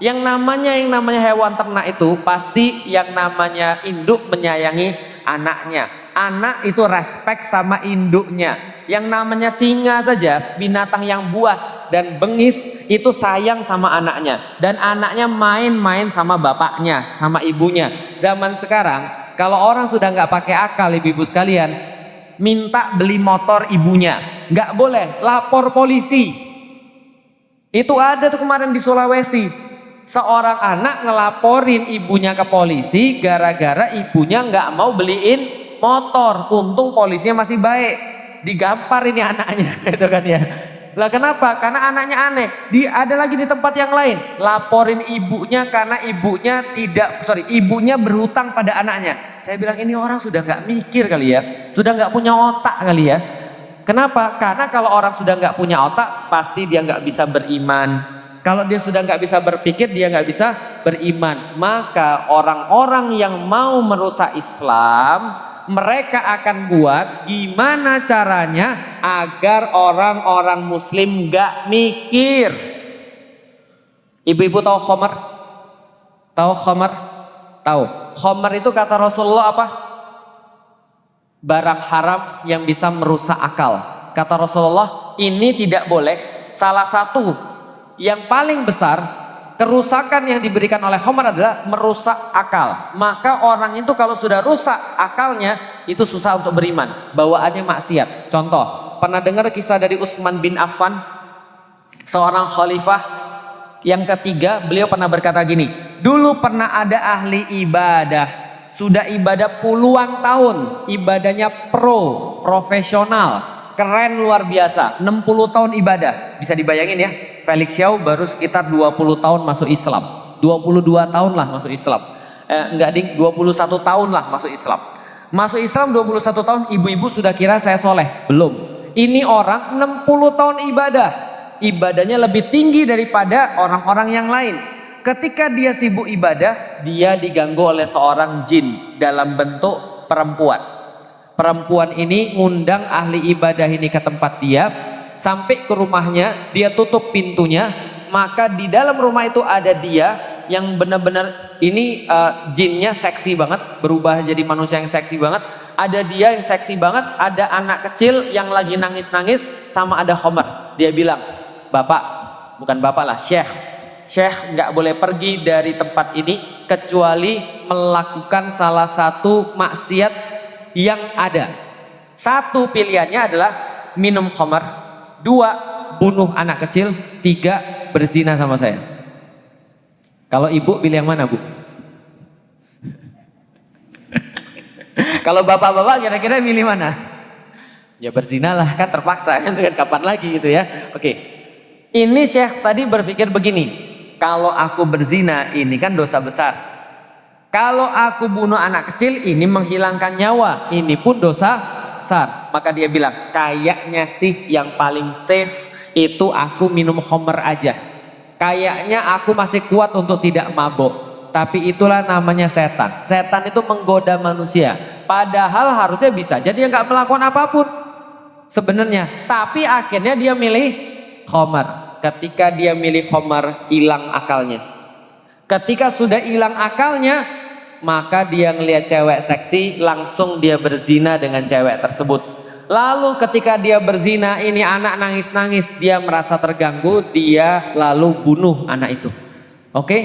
Yang namanya hewan ternak itu pasti yang namanya induk menyayangi anaknya. Anak itu respect sama induknya. Yang namanya singa saja, binatang yang buas dan bengis itu sayang sama anaknya. Dan anaknya main-main sama bapaknya, sama ibunya. Zaman sekarang kalau orang sudah nggak pakai akal ibu-ibu sekalian, minta beli motor ibunya, nggak boleh, lapor polisi. Itu ada tuh kemarin di Sulawesi, seorang anak ngelaporin ibunya ke polisi gara-gara ibunya nggak mau beliin motor. Untung polisinya masih baik, digampar ini anaknya gitu kan ya. Lah kenapa? Karena anaknya aneh. Ada lagi di tempat yang lain, laporin ibunya karena ibunya berhutang pada anaknya. Saya bilang ini orang sudah nggak mikir kali ya, sudah nggak punya otak kali ya. Kenapa? Karena kalau orang sudah nggak punya otak, pasti dia nggak bisa beriman. Kalau dia sudah nggak bisa berpikir, dia nggak bisa beriman. Maka orang-orang yang mau merusak Islam, mereka akan buat gimana caranya agar orang-orang Muslim nggak mikir. Ibu-ibu tahu khomer? Tahu khomer? Tahu. Khomer itu kata Rasulullah apa? Barang haram yang bisa merusak akal. Kata Rasulullah, ini tidak boleh. Salah satu yang paling besar kerusakan yang diberikan oleh khamar adalah merusak akal. Maka orang itu kalau sudah rusak akalnya, itu susah untuk beriman, bawaannya maksiat. Contoh, pernah dengar kisah dari Utsman bin Affan, seorang khalifah yang ketiga. Beliau pernah berkata gini, dulu pernah ada ahli ibadah, sudah ibadah puluhan tahun, ibadahnya profesional, keren luar biasa, 60 tahun ibadah. Bisa dibayangin ya, Felix Xiao baru sekitar 20 tahun masuk Islam. 22 tahun lah masuk Islam. Enggak ding, 21 tahun lah masuk Islam. Masuk Islam 21 tahun, ibu-ibu sudah kira saya soleh. Belum. Ini orang 60 tahun ibadah. Ibadahnya lebih tinggi daripada orang-orang yang lain. Ketika dia sibuk ibadah, dia diganggu oleh seorang jin dalam bentuk perempuan. Perempuan ini ngundang ahli ibadah ini ke tempat dia, sampai ke rumahnya, dia tutup pintunya, maka di dalam rumah itu ada dia yang benar-benar ini jinnya seksi banget, berubah jadi manusia yang seksi banget. Ada dia yang seksi banget, ada anak kecil yang lagi nangis-nangis, sama ada Homer. Dia bilang, bapak, bukan bapak lah, Syekh nggak boleh pergi dari tempat ini kecuali melakukan salah satu maksiat yang ada. Satu pilihannya adalah minum khamar, 2 bunuh anak kecil, 3 berzina sama saya. Kalau ibu pilih yang mana, Bu? Kalau bapak-bapak kira-kira milih mana? Ya berzina lah, kan terpaksa kan, kapan lagi gitu ya. Oke. Ini Syekh tadi berpikir begini, kalau aku berzina ini kan dosa besar. Kalau aku bunuh anak kecil ini menghilangkan nyawa, ini pun dosa besar. Maka dia bilang, kayaknya sih yang paling safe itu aku minum khamr aja. Kayaknya aku masih kuat untuk tidak mabuk. Tapi itulah namanya setan. Setan itu menggoda manusia. Padahal harusnya bisa jadi dia nggak melakukan apapun sebenarnya. Tapi akhirnya dia milih khamr. Ketika dia milih khamar, hilang akalnya. Ketika sudah hilang akalnya, maka dia ngelihat cewek seksi, langsung dia berzina dengan cewek tersebut. Lalu ketika dia berzina, ini anak nangis-nangis, dia merasa terganggu, dia lalu bunuh anak itu. Oke,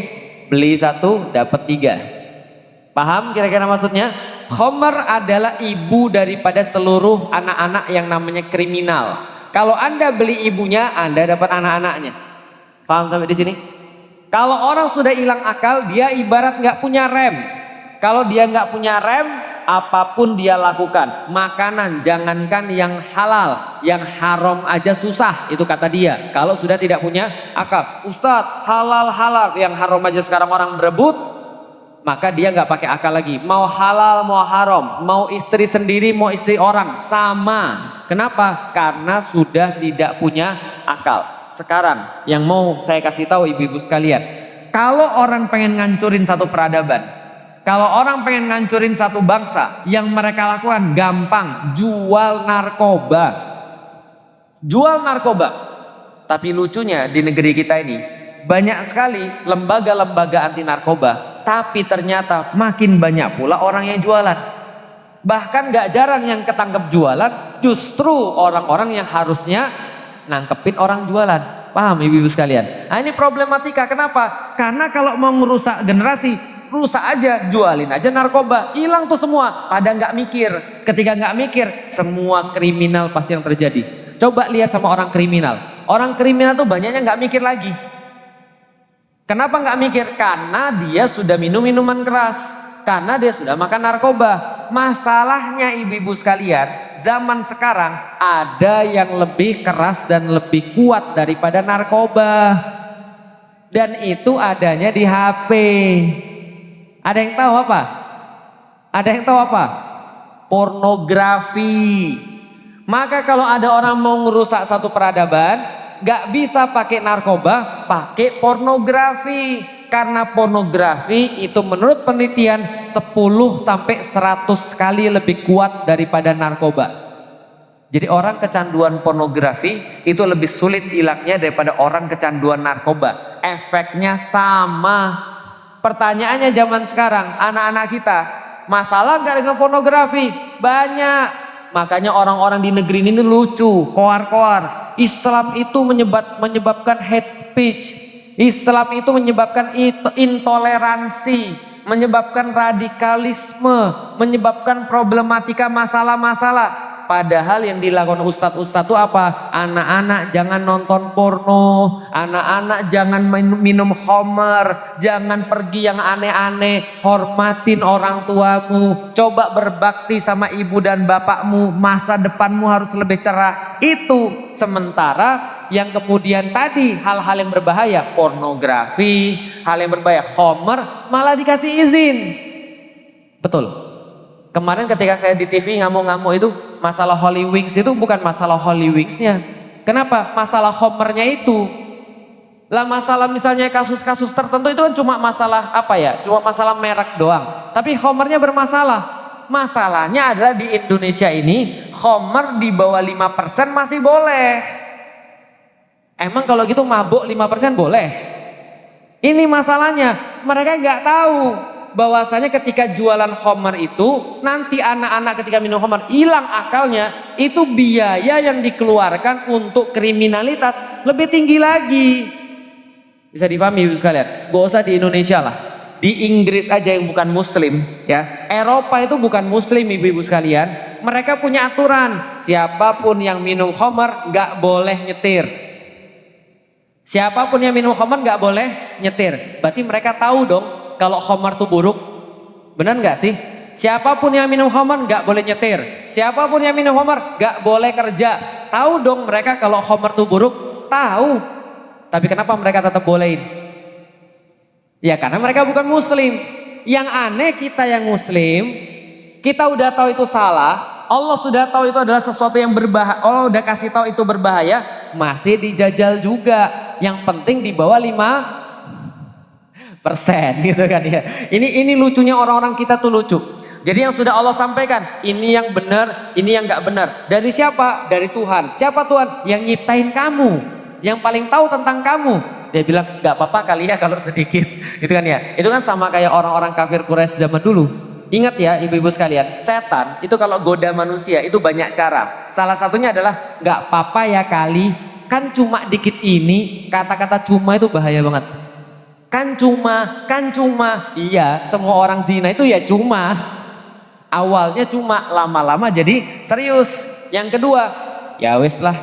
beli 1 dapat 3. Paham kira-kira maksudnya? Khamar adalah ibu daripada seluruh anak-anak yang namanya kriminal. Kalau Anda beli ibunya, Anda dapat anak-anaknya. Paham sampai di sini? Kalau orang sudah hilang akal, dia ibarat nggak punya rem. Kalau dia nggak punya rem, apapun dia lakukan. Makanan, jangankan yang halal, yang haram aja susah. Itu kata dia. Kalau sudah tidak punya akal, Ustadz, halal, yang haram aja sekarang orang berebut. Maka dia nggak pakai akal lagi. Mau halal, mau haram, mau istri sendiri, mau istri orang, sama. Kenapa? Karena sudah tidak punya akal. Sekarang yang mau saya kasih tahu ibu-ibu sekalian, kalau orang pengen ngancurin satu peradaban, kalau orang pengen ngancurin satu bangsa, yang mereka lakukan gampang, jual narkoba. Jual narkoba. Tapi lucunya di negeri kita ini banyak sekali lembaga-lembaga anti narkoba, tapi ternyata makin banyak pula orang yang jualan. Bahkan gak jarang yang ketangkep jualan justru orang-orang yang harusnya nangkepin orang jualan. Paham ibu-ibu sekalian? Nah ini problematika, kenapa? Karena kalau mau ngerusak generasi, rusak aja, jualin aja narkoba, hilang tuh semua. Pada gak mikir, ketika gak mikir, semua kriminal pasti yang terjadi. Coba lihat sama orang kriminal. Orang kriminal tuh banyaknya gak mikir lagi. Kenapa nggak mikir? Karena dia sudah minum minuman keras, karena dia sudah makan narkoba. Masalahnya ibu-ibu sekalian, zaman sekarang ada yang lebih keras dan lebih kuat daripada narkoba, dan itu adanya di HP. Ada yang tahu apa? Ada yang tahu apa? Pornografi. Maka kalau ada orang mau ngerusak satu peradaban, gak bisa pakai narkoba, pakai pornografi. Karena pornografi itu menurut penelitian 10-100 kali lebih kuat daripada narkoba. Jadi orang kecanduan pornografi itu lebih sulit hilangnya daripada orang kecanduan narkoba. Efeknya sama. Pertanyaannya zaman sekarang, anak-anak kita masalah gak dengan pornografi? Banyak. Makanya orang-orang di negeri ini lucu, koar-koar. Islam itu menyebabkan hate speech. Islam itu menyebabkan intoleransi, menyebabkan radikalisme, menyebabkan problematika masalah-masalah. Padahal yang dilakukan ustadz-ustadz itu apa? Anak-anak jangan nonton porno, anak-anak jangan minum khamar, jangan pergi yang aneh-aneh, hormatin orang tuamu, coba berbakti sama ibu dan bapakmu, masa depanmu harus lebih cerah. Itu sementara yang kemudian tadi hal-hal yang berbahaya, pornografi, hal yang berbahaya, khamr, malah dikasih izin. Betul. Kemarin ketika saya di TV ngamuk-ngamuk itu, masalah Holy Wings itu bukan masalah Holy Wingsnya. Kenapa? Masalah khamrnya itu. Lah masalah misalnya kasus-kasus tertentu itu kan cuma masalah apa ya? Cuma masalah merek doang. Tapi khamrnya bermasalah. Masalahnya adalah di Indonesia ini khamr di bawah 5% masih boleh. Emang kalau gitu mabuk 5% boleh? Ini masalahnya, mereka nggak tahu bahwasanya ketika jualan khamr itu nanti anak-anak ketika minum khamr hilang akalnya, itu biaya yang dikeluarkan untuk kriminalitas lebih tinggi lagi. Bisa dipahami ibu sekalian? Gak usah di Indonesia lah, di Inggris aja yang bukan muslim ya, Eropa itu bukan muslim ibu-ibu sekalian, mereka punya aturan siapapun yang minum khamr nggak boleh nyetir. Siapapun yang minum khamr nggak boleh nyetir. Berarti mereka tahu dong kalau khamr itu buruk. Benar nggak sih? Siapapun yang minum khamr nggak boleh nyetir. Siapapun yang minum khamr nggak boleh kerja. Tahu dong mereka kalau khamr itu buruk. Tahu. Tapi kenapa mereka tetap bolehin? Ya karena mereka bukan muslim. Yang aneh kita yang muslim, kita udah tahu itu salah. Allah sudah tahu itu adalah sesuatu yang berbahaya. Allah udah kasih tahu itu berbahaya, masih dijajal juga. Yang penting di bawah 5% gitu kan ya. Ini lucunya orang-orang kita tuh lucu. Jadi yang sudah Allah sampaikan, ini yang benar, ini yang nggak benar. Dari siapa? Dari Tuhan. Siapa Tuhan? Yang nyiptain kamu, yang paling tahu tentang kamu. Dia bilang nggak apa-apa kali ya kalau sedikit, gitu kan ya. Itu kan sama kayak orang-orang kafir Quraisy zaman dulu. Ingat ya ibu-ibu sekalian, setan itu kalau goda manusia itu banyak cara. Salah satunya adalah nggak apa-apa ya kali, kan cuma dikit ini. Kata-kata cuma itu bahaya banget. Kan cuma, iya semua orang zina itu ya cuma. Awalnya cuma, lama-lama jadi serius. Yang kedua, ya wes lah.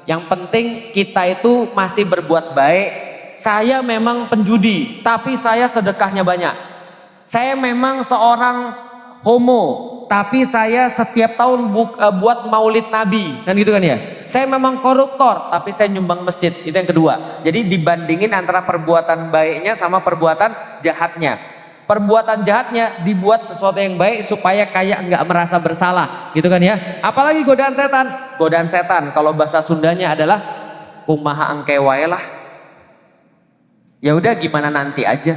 Yang penting kita itu masih berbuat baik. Saya memang penjudi, tapi saya sedekahnya banyak. Saya memang seorang homo, tapi saya setiap tahun buat maulid nabi, kan gitu kan ya. Saya memang koruptor, tapi saya nyumbang masjid. Itu yang kedua. Jadi dibandingin antara perbuatan baiknya sama perbuatan jahatnya. Perbuatan jahatnya dibuat sesuatu yang baik supaya kayak nggak merasa bersalah, gitu kan ya. Apalagi godaan setan. Godaan setan kalau bahasa Sundanya adalah kumaha angkewae lah. Ya udah gimana nanti aja.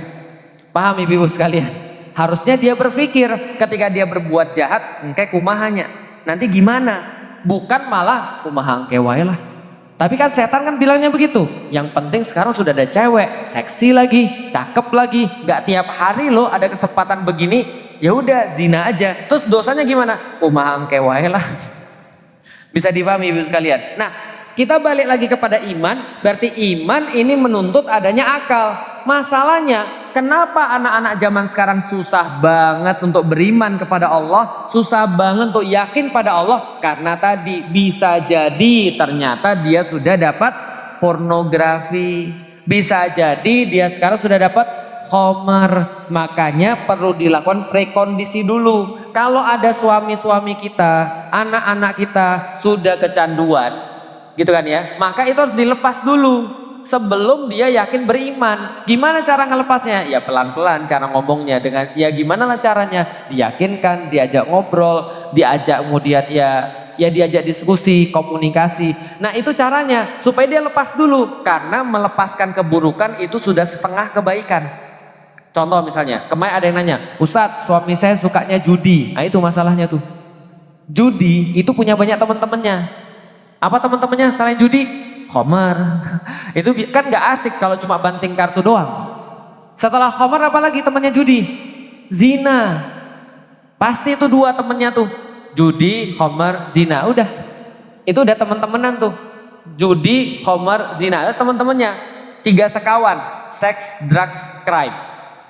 Paham ibu-ibu sekalian? Harusnya dia berpikir ketika dia berbuat jahat, engke kumahanya. Nanti gimana? Bukan malah kumaha engke wae lah. Tapi kan setan kan bilangnya begitu. Yang penting sekarang sudah ada cewek, seksi lagi, cakep lagi, nggak tiap hari loh ada kesempatan begini. Ya udah zina aja. Terus dosanya gimana? Kumaha engke wae lah. Bisa dipahami ibu sekalian. Nah, kita balik lagi kepada iman, berarti iman ini menuntut adanya akal. Masalahnya, kenapa anak-anak zaman sekarang susah banget untuk beriman kepada Allah, susah banget untuk yakin pada Allah? Karena tadi bisa jadi ternyata dia sudah dapat pornografi, bisa jadi dia sekarang sudah dapat khamr. Makanya perlu dilakukan prekondisi dulu. Kalau ada suami-suami kita, anak-anak kita sudah kecanduan, gitu kan ya, maka itu harus dilepas dulu sebelum dia yakin beriman. Gimana cara ngelepasnya? Ya pelan-pelan cara ngomongnya, dengan ya gimana lah caranya, diyakinkan, diajak ngobrol, diajak kemudian ya diajak diskusi, komunikasi. Nah itu caranya supaya dia lepas dulu, karena melepaskan keburukan itu sudah setengah kebaikan. Contoh misalnya, kemarin ada yang nanya, Ustadz suami saya sukanya judi. Nah itu masalahnya tuh, judi itu punya banyak teman-temannya. Apa teman-temannya selain judi? Khamr. Itu kan gak asik kalau cuma banting kartu doang. Setelah khamr apalagi temannya judi? Zina. Pasti itu dua temennya tuh, judi, khamr, zina. Udah, itu udah teman-temanan tuh, judi, khamr, zina. Ada teman-temannya, 3 sekawan, seks, drugs, crime.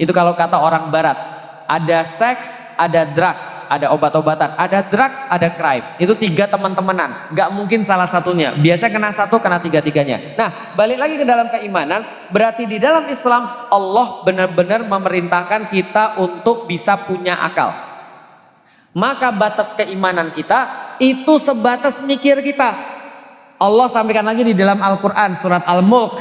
Itu kalau kata orang barat. Ada seks, ada drugs, ada obat-obatan, ada drugs, ada crime. Itu 3 teman-temanan. Gak mungkin salah satunya. Biasanya kena satu, kena 3-tiganya. Nah, balik lagi ke dalam keimanan. Berarti di dalam Islam Allah benar-benar memerintahkan kita untuk bisa punya akal. Maka batas keimanan kita itu sebatas mikir kita. Allah sampaikan lagi di dalam Al-Quran surat Al-Mulk,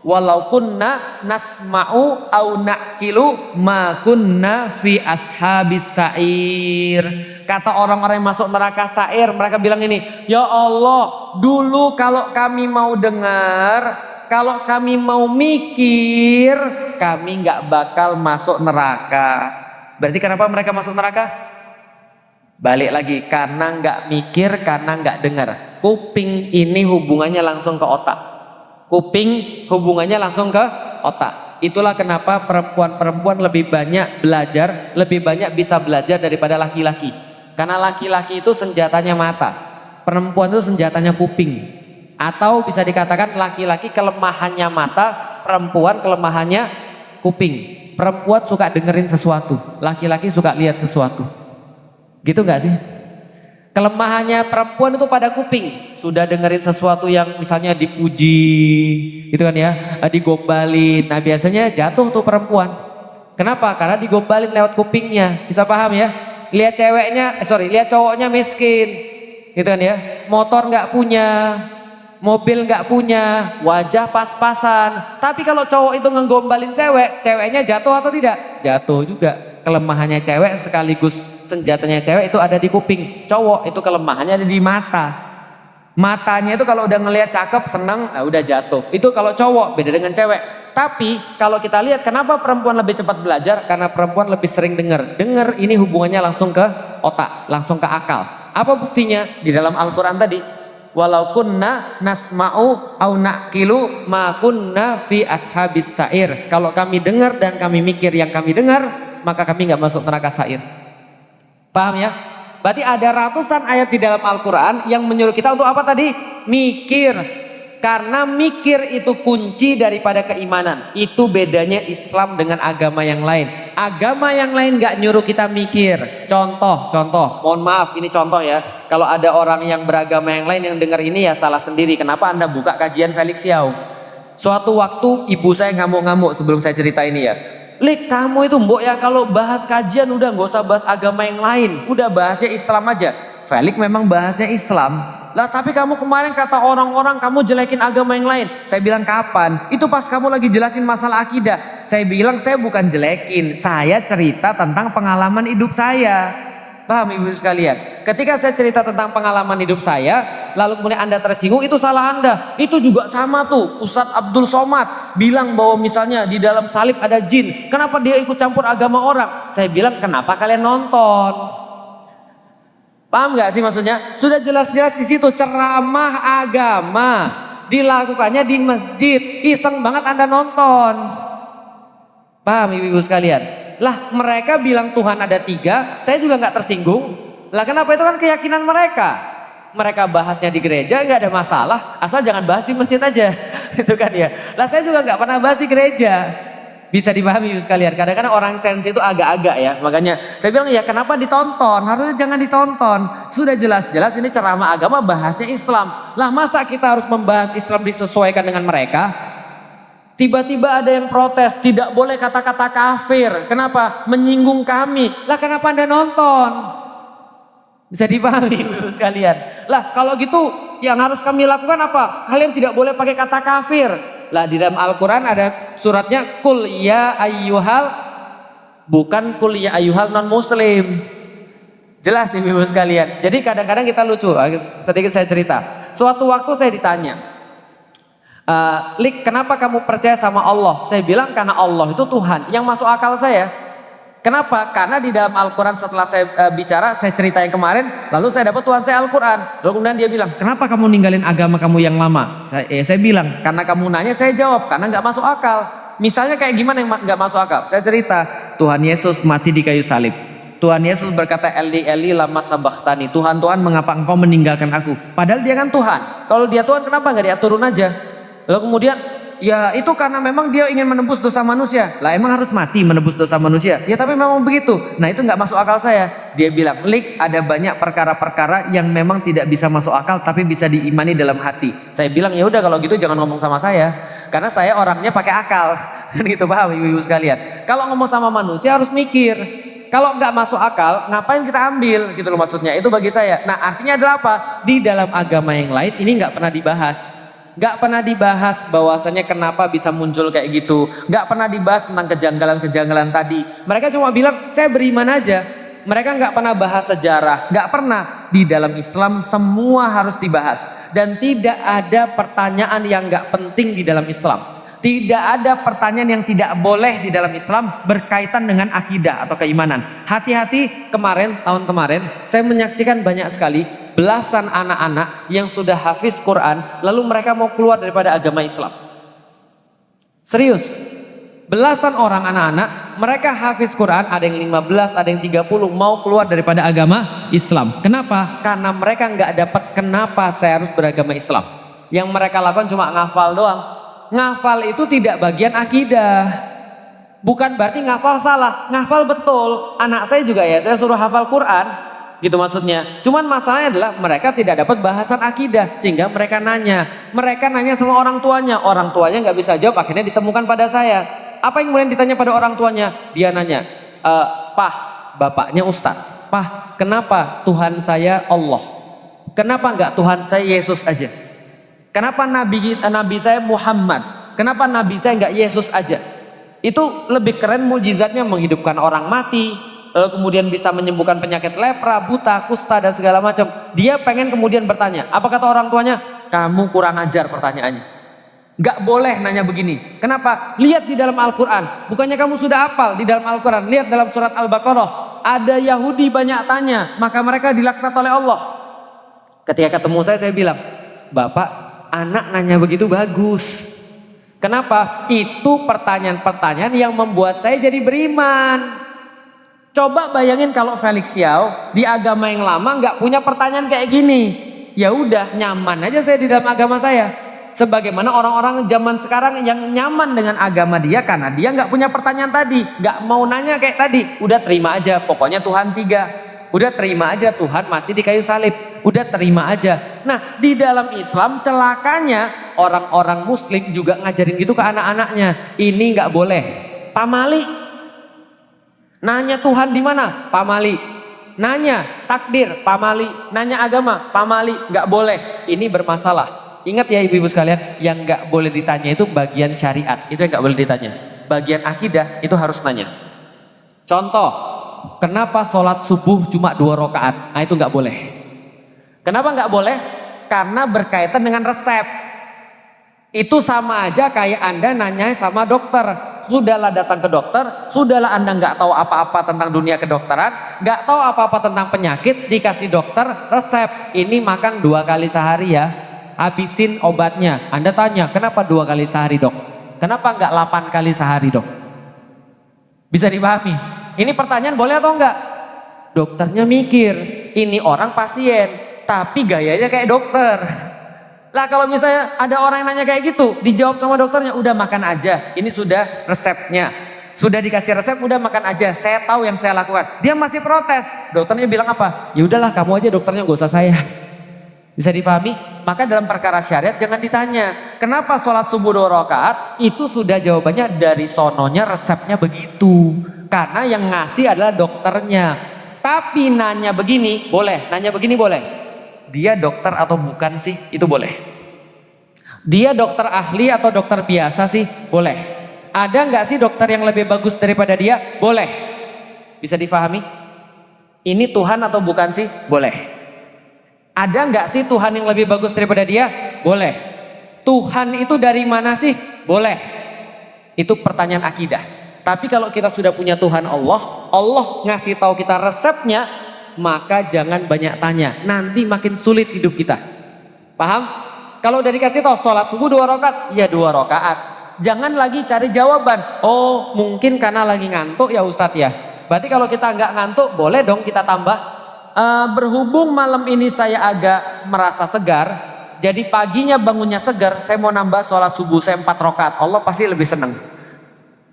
walau kunna nasma'u au na'kilu ma kunna fi ashabis sa'ir. Kata orang-orang yang masuk neraka sa'ir, mereka bilang ini, ya Allah, dulu kalau kami mau dengar, kalau kami mau mikir, kami nggak bakal masuk neraka. Berarti kenapa mereka masuk neraka? Balik lagi, karena nggak mikir, karena nggak dengar. Kuping ini hubungannya langsung ke otak. Kuping hubungannya langsung ke otak. Itulah kenapa perempuan-perempuan lebih banyak belajar, lebih banyak bisa belajar daripada laki-laki. Karena laki-laki itu senjatanya mata, perempuan itu senjatanya kuping. Atau bisa dikatakan laki-laki kelemahannya mata, perempuan kelemahannya kuping. Perempuan suka dengerin sesuatu, laki-laki suka lihat sesuatu. Gitu gak sih? Kelemahannya perempuan itu pada kuping. Sudah dengerin sesuatu yang misalnya dipuji, gitu kan ya, digombalin. Nah biasanya jatuh tuh perempuan. Kenapa? Karena digombalin lewat kupingnya. Bisa paham ya? Lihat lihat cowoknya miskin, gitu kan ya. Motor nggak punya, mobil nggak punya, wajah pas-pasan. Tapi kalau cowok itu ngegombalin cewek, ceweknya jatuh atau tidak? Jatuh juga. Kelemahannya cewek sekaligus senjatanya cewek itu ada di kuping. Cowok itu kelemahannya ada di mata. Matanya itu kalau udah ngelihat cakep, seneng, nah udah jatuh. Itu kalau cowok, beda dengan cewek. Tapi kalau kita lihat kenapa perempuan lebih cepat belajar? Karena perempuan lebih sering dengar. Dengar ini hubungannya langsung ke otak, langsung ke akal. Apa buktinya? Di dalam Al-Quran tadi. Walau kunna nasma'u au na'kilu ma kunna fi ashabis sa'ir. Kalau kami dengar dan kami mikir yang kami dengar, maka kami nggak masuk neraka sa'ir. Paham ya? Berarti ada ratusan ayat di dalam Al-Quran yang menyuruh kita untuk apa tadi? Mikir. Karena mikir itu kunci daripada keimanan. Itu bedanya Islam dengan agama yang lain. Agama yang lain nggak nyuruh kita mikir. Contoh, mohon maaf ini contoh ya. Kalau ada orang yang beragama yang lain yang dengar ini ya salah sendiri. Kenapa Anda buka kajian Felix Yao? Suatu waktu ibu saya ngamuk-ngamuk sebelum saya cerita ini ya. Lik, kamu itu mbok ya kalau bahas kajian udah nggak usah bahas agama yang lain, udah bahasnya Islam aja. Felix memang bahasnya Islam lah, tapi kamu kemarin kata orang-orang kamu jelekin agama yang lain. Saya bilang kapan? Itu pas kamu lagi jelasin masalah akidah. Saya bilang saya bukan jelekin, saya cerita tentang pengalaman hidup saya. Paham ibu sekalian? Ketika saya cerita tentang pengalaman hidup saya, lalu kemudian Anda tersinggung, itu salah Anda. Itu juga sama tuh, Ustadz Abdul Somad bilang bahwa misalnya di dalam salib ada jin. Kenapa dia ikut campur agama orang? Saya bilang, kenapa kalian nonton? Paham gak sih maksudnya? Sudah jelas-jelas di situ ceramah agama dilakukannya di masjid. Iseng banget Anda nonton. Paham ibu-ibu sekalian? Lah mereka bilang Tuhan ada 3, saya juga nggak tersinggung. Lah kenapa? Itu kan keyakinan mereka. Mereka bahasnya di gereja nggak ada masalah, asal jangan bahas di masjid aja. Itu kan ya. Lah saya juga nggak pernah bahas di gereja. Bisa dipahami ibu sekalian. Kadang-kadang orang sensi itu agak-agak ya. Makanya saya bilang ya kenapa ditonton? Harusnya jangan ditonton. Sudah jelas-jelas ini ceramah agama bahasnya Islam. Lah masa kita harus membahas Islam disesuaikan dengan mereka? Tiba-tiba ada yang protes, tidak boleh kata-kata kafir. Kenapa? Menyinggung kami. Lah kenapa Anda nonton? Bisa dipahami ibu sekalian. Lah kalau gitu yang harus kami lakukan apa? Kalian tidak boleh pakai kata kafir. Lah di dalam Al-Quran ada suratnya Kul ya ayyuhal, bukan Kul ya ayyuhal non muslim. Jelas ibu sekalian. Jadi kadang-kadang kita lucu, sedikit saya cerita. Suatu waktu saya ditanya, Lik, kenapa kamu percaya sama Allah? Saya bilang karena Allah itu Tuhan. Yang masuk akal saya. Kenapa? Karena di dalam Al-Quran setelah saya bicara, saya cerita yang kemarin, lalu saya dapat Tuhan saya Al-Quran. Lalu kemudian dia bilang, kenapa kamu ninggalin agama kamu yang lama? Saya bilang, karena kamu nanya saya jawab, karena nggak masuk akal. Misalnya kayak gimana yang nggak masuk akal? Saya cerita, Tuhan Yesus mati di kayu salib. Tuhan Yesus berkata, Eli Eli lama sabachthani. Tuhan Tuhan mengapa engkau meninggalkan aku? Padahal dia kan Tuhan. Kalau dia Tuhan kenapa nggak dia turun aja? Lalu kemudian ya itu karena memang dia ingin menebus dosa manusia. Lah emang harus mati menebus dosa manusia? Ya tapi memang begitu. Nah itu nggak masuk akal saya. Dia bilang, Lik, ada banyak perkara-perkara yang memang tidak bisa masuk akal tapi bisa diimani dalam hati. Saya bilang ya udah kalau gitu jangan ngomong sama saya. Karena saya orangnya pakai akal. Kan gitu, paham ibu-ibu sekalian. Kalau ngomong sama manusia harus mikir. Kalau nggak masuk akal, ngapain kita ambil gitu loh maksudnya. Itu bagi saya. Nah artinya adalah apa? Di dalam agama yang lain ini nggak pernah dibahas. Nggak pernah dibahas bahwasanya kenapa bisa muncul kayak gitu. Nggak pernah dibahas tentang kejanggalan-kejanggalan tadi. Mereka cuma bilang saya beriman aja. Mereka nggak pernah bahas sejarah. Nggak pernah. Di dalam Islam semua harus dibahas. Dan tidak ada pertanyaan yang nggak penting di dalam Islam. Tidak ada pertanyaan yang tidak boleh di dalam Islam berkaitan dengan akidah atau keimanan. Hati-hati, tahun kemarin saya menyaksikan banyak sekali belasan anak-anak yang sudah hafiz Quran lalu mereka mau keluar daripada agama Islam. Serius, belasan orang anak-anak mereka hafiz Quran, ada yang 15, ada yang 30 mau keluar daripada agama Islam. Kenapa? Karena mereka nggak dapat kenapa saya harus beragama Islam. Yang mereka lakukan cuma ngafal doang. Ngafal itu tidak bagian akidah. Bukan berarti ngafal salah, ngafal betul. Anak saya juga ya, saya suruh hafal Quran, gitu maksudnya. Cuman masalahnya adalah mereka tidak dapat bahasan akidah, sehingga mereka nanya. Mereka nanya sama orang tuanya nggak bisa jawab, akhirnya ditemukan pada saya. Apa yang kemudian ditanya pada orang tuanya? Dia nanya, Pah, bapaknya Ustadz, Pah, kenapa Tuhan saya Allah? Kenapa nggak Tuhan saya Yesus aja? Kenapa nabi saya Muhammad? Kenapa nabi saya nggak Yesus aja? Itu lebih keren mujizatnya, menghidupkan orang mati, lalu kemudian bisa menyembuhkan penyakit lepra, buta, kusta dan segala macam. Dia pengen kemudian bertanya. Apa kata orang tuanya? Kamu kurang ajar pertanyaannya. Nggak boleh nanya begini. Kenapa? Lihat di dalam Al-Quran. Bukannya kamu sudah hafal di dalam Al-Quran? Lihat dalam surat Al-Baqarah. Ada Yahudi banyak tanya, maka mereka dilaknat oleh Allah. Ketika ketemu saya bilang, Bapak, anak nanya begitu bagus. Kenapa? Itu pertanyaan-pertanyaan yang membuat saya jadi beriman. Coba bayangin kalau Felix Yao di agama yang lama nggak punya pertanyaan kayak gini. Ya udah, nyaman aja saya di dalam agama saya. Sebagaimana orang-orang zaman sekarang yang nyaman dengan agama dia karena dia nggak punya pertanyaan tadi, nggak mau nanya kayak tadi. Udah terima aja, pokoknya Tuhan 3. Udah terima aja Tuhan mati di kayu salib. Udah terima aja. Nah di dalam Islam celakanya orang-orang muslim juga ngajarin gitu ke anak-anaknya. Ini nggak boleh. Pamali. Nanya Tuhan di mana? Pamali. Nanya takdir? Pamali. Nanya agama? Pamali. Nggak boleh. Ini bermasalah. Ingat ya ibu-ibu sekalian, yang nggak boleh ditanya itu bagian syariat. Itu yang nggak boleh ditanya. Bagian akidah itu harus nanya. Contoh, kenapa sholat subuh cuma 2 rakaat? Nah itu nggak boleh. Kenapa nggak boleh? Karena berkaitan dengan resep. Itu sama aja kayak Anda nanya sama dokter. Sudahlah datang ke dokter, sudahlah Anda nggak tahu apa-apa tentang dunia kedokteran, nggak tahu apa-apa tentang penyakit, dikasih dokter resep. Ini makan 2 kali sehari ya, habisin obatnya. Anda tanya, kenapa 2 kali sehari dok? Kenapa nggak 8 kali sehari dok? Bisa dipahami? Ini pertanyaan boleh atau enggak? Dokternya mikir, ini orang pasien. Tapi gayanya kayak dokter. Lah kalau misalnya ada orang yang nanya kayak gitu, dijawab sama dokternya, udah makan aja. Ini sudah resepnya. Sudah dikasih resep, udah makan aja. Saya tahu yang saya lakukan. Dia masih protes. Dokternya bilang apa? Ya udahlah kamu aja dokternya, gak usah saya. Bisa dipahami? Maka dalam perkara syariat jangan ditanya. Kenapa sholat subuh 2 rakaat? Itu sudah jawabannya dari sononya, resepnya begitu. Karena yang ngasih adalah dokternya. Tapi nanya begini, boleh. Nanya begini boleh. Dia dokter atau bukan sih? Itu boleh. Dia dokter ahli atau dokter biasa sih? Boleh. Ada nggak sih dokter yang lebih bagus daripada dia? Boleh. Bisa difahami? Ini Tuhan atau bukan sih? Boleh. Ada nggak sih Tuhan yang lebih bagus daripada dia? Boleh. Tuhan itu dari mana sih? Boleh. Itu pertanyaan akidah. Tapi kalau kita sudah punya Tuhan Allah, Allah ngasih tahu kita resepnya, maka jangan banyak tanya, nanti makin sulit hidup kita. Paham? Kalau udah dikasih tahu sholat subuh 2 rakaat, ya 2 rakaat. Jangan lagi cari jawaban. Oh mungkin karena lagi ngantuk ya Ustadz ya. Berarti kalau kita nggak ngantuk, boleh dong kita tambah. Berhubung malam ini saya agak merasa segar, jadi paginya bangunnya segar, saya mau nambah sholat subuh saya 4 rakaat. Allah pasti lebih senang.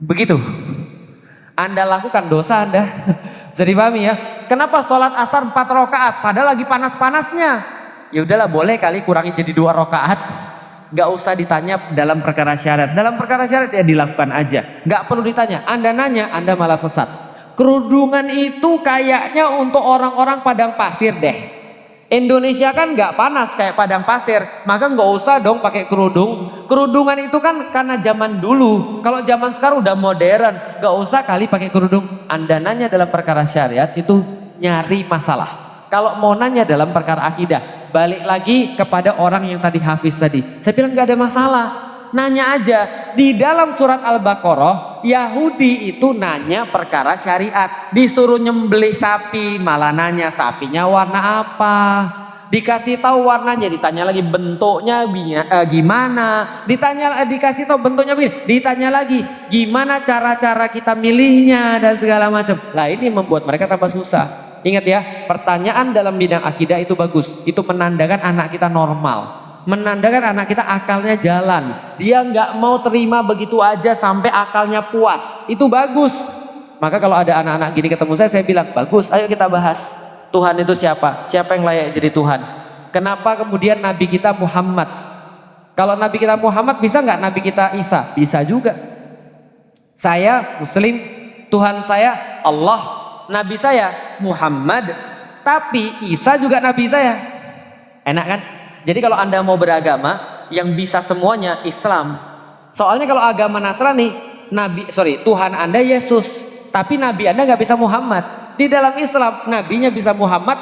Begitu. Anda lakukan dosa Anda. Bisa dipahami ya? Kenapa sholat asar 4 rakaat padahal lagi panas-panasnya? Ya udahlah boleh kali kurangi jadi 2 rakaat. Gak usah ditanya dalam perkara syariat. Dalam perkara syariat ya dilakukan aja. Gak perlu ditanya. Anda nanya, Anda malah sesat. Kerudungan itu kayaknya untuk orang-orang padang pasir deh. Indonesia kan nggak panas kayak padang pasir, maka nggak usah dong pakai kerudung. Kerudungan itu kan karena zaman dulu. Kalau zaman sekarang udah modern, nggak usah kali pakai kerudung. Anda nanya dalam perkara syariat itu nyari masalah. Kalau mau nanya dalam perkara akidah, balik lagi kepada orang yang tadi hafiz tadi. Saya bilang nggak ada masalah. Nanya aja. Di dalam surat Al-Baqarah, Yahudi itu nanya perkara syariat. Disuruh nyembelih sapi, malah nanya sapinya warna apa. Dikasih tahu warnanya, ditanya lagi bentuknya gimana. Dikasih tahu bentuknya begini, ditanya lagi gimana cara-cara kita milihnya dan segala macam. Lah ini membuat mereka tambah susah. Ingat ya, pertanyaan dalam bidang akidah itu bagus. Itu menandakan anak kita normal. Menandakan anak kita akalnya jalan. Dia nggak mau terima begitu aja sampai akalnya puas. Itu bagus. Maka kalau ada anak-anak gini ketemu saya bilang bagus, ayo kita bahas. Tuhan itu siapa? Siapa yang layak jadi Tuhan? Kenapa kemudian Nabi kita Muhammad? Kalau Nabi kita Muhammad bisa nggak Nabi kita Isa? Bisa juga. Saya Muslim, Tuhan saya Allah, Nabi saya Muhammad, tapi Isa juga Nabi saya. Enak kan? Jadi kalau Anda mau beragama yang bisa semuanya Islam. Soalnya kalau agama Nasrani, Tuhan Anda Yesus, tapi Nabi Anda nggak bisa Muhammad. Di dalam Islam, Nabinya bisa Muhammad,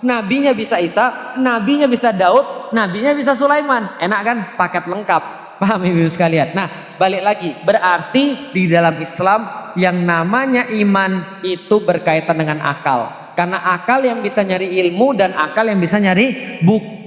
Nabinya bisa Isa, Nabinya bisa Daud, Nabinya bisa Sulaiman. Enak kan? Paket lengkap. Paham ibu sekalian? Nah, balik lagi. Berarti di dalam Islam yang namanya iman itu berkaitan dengan akal. Karena akal yang bisa nyari ilmu dan akal yang bisa nyari bukti.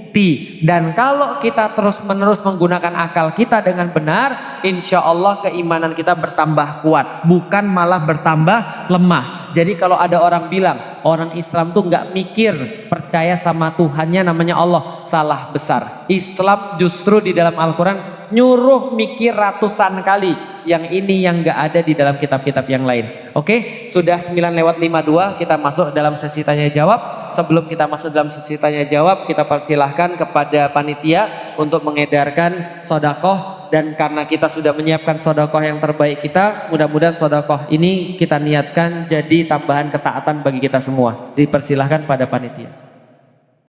Dan kalau kita terus-menerus menggunakan akal kita dengan benar, insya Allah keimanan kita bertambah kuat, bukan malah bertambah lemah. Jadi kalau ada orang bilang orang Islam tuh nggak mikir percaya sama Tuhannya namanya Allah, salah besar. Islam justru di dalam Al-Quran nyuruh mikir ratusan kali. Yang ini yang nggak ada di dalam kitab-kitab yang lain. Oke, sudah 9:52, kita masuk dalam sesi tanya jawab. Sebelum kita masuk dalam sesi tanya jawab, kita persilahkan kepada panitia untuk mengedarkan sodakoh. Dan karena kita sudah menyiapkan sodakoh yang terbaik kita, mudah-mudahan sodakoh ini kita niatkan jadi tambahan ketaatan bagi kita semua. Dipersilahkan pada panitia.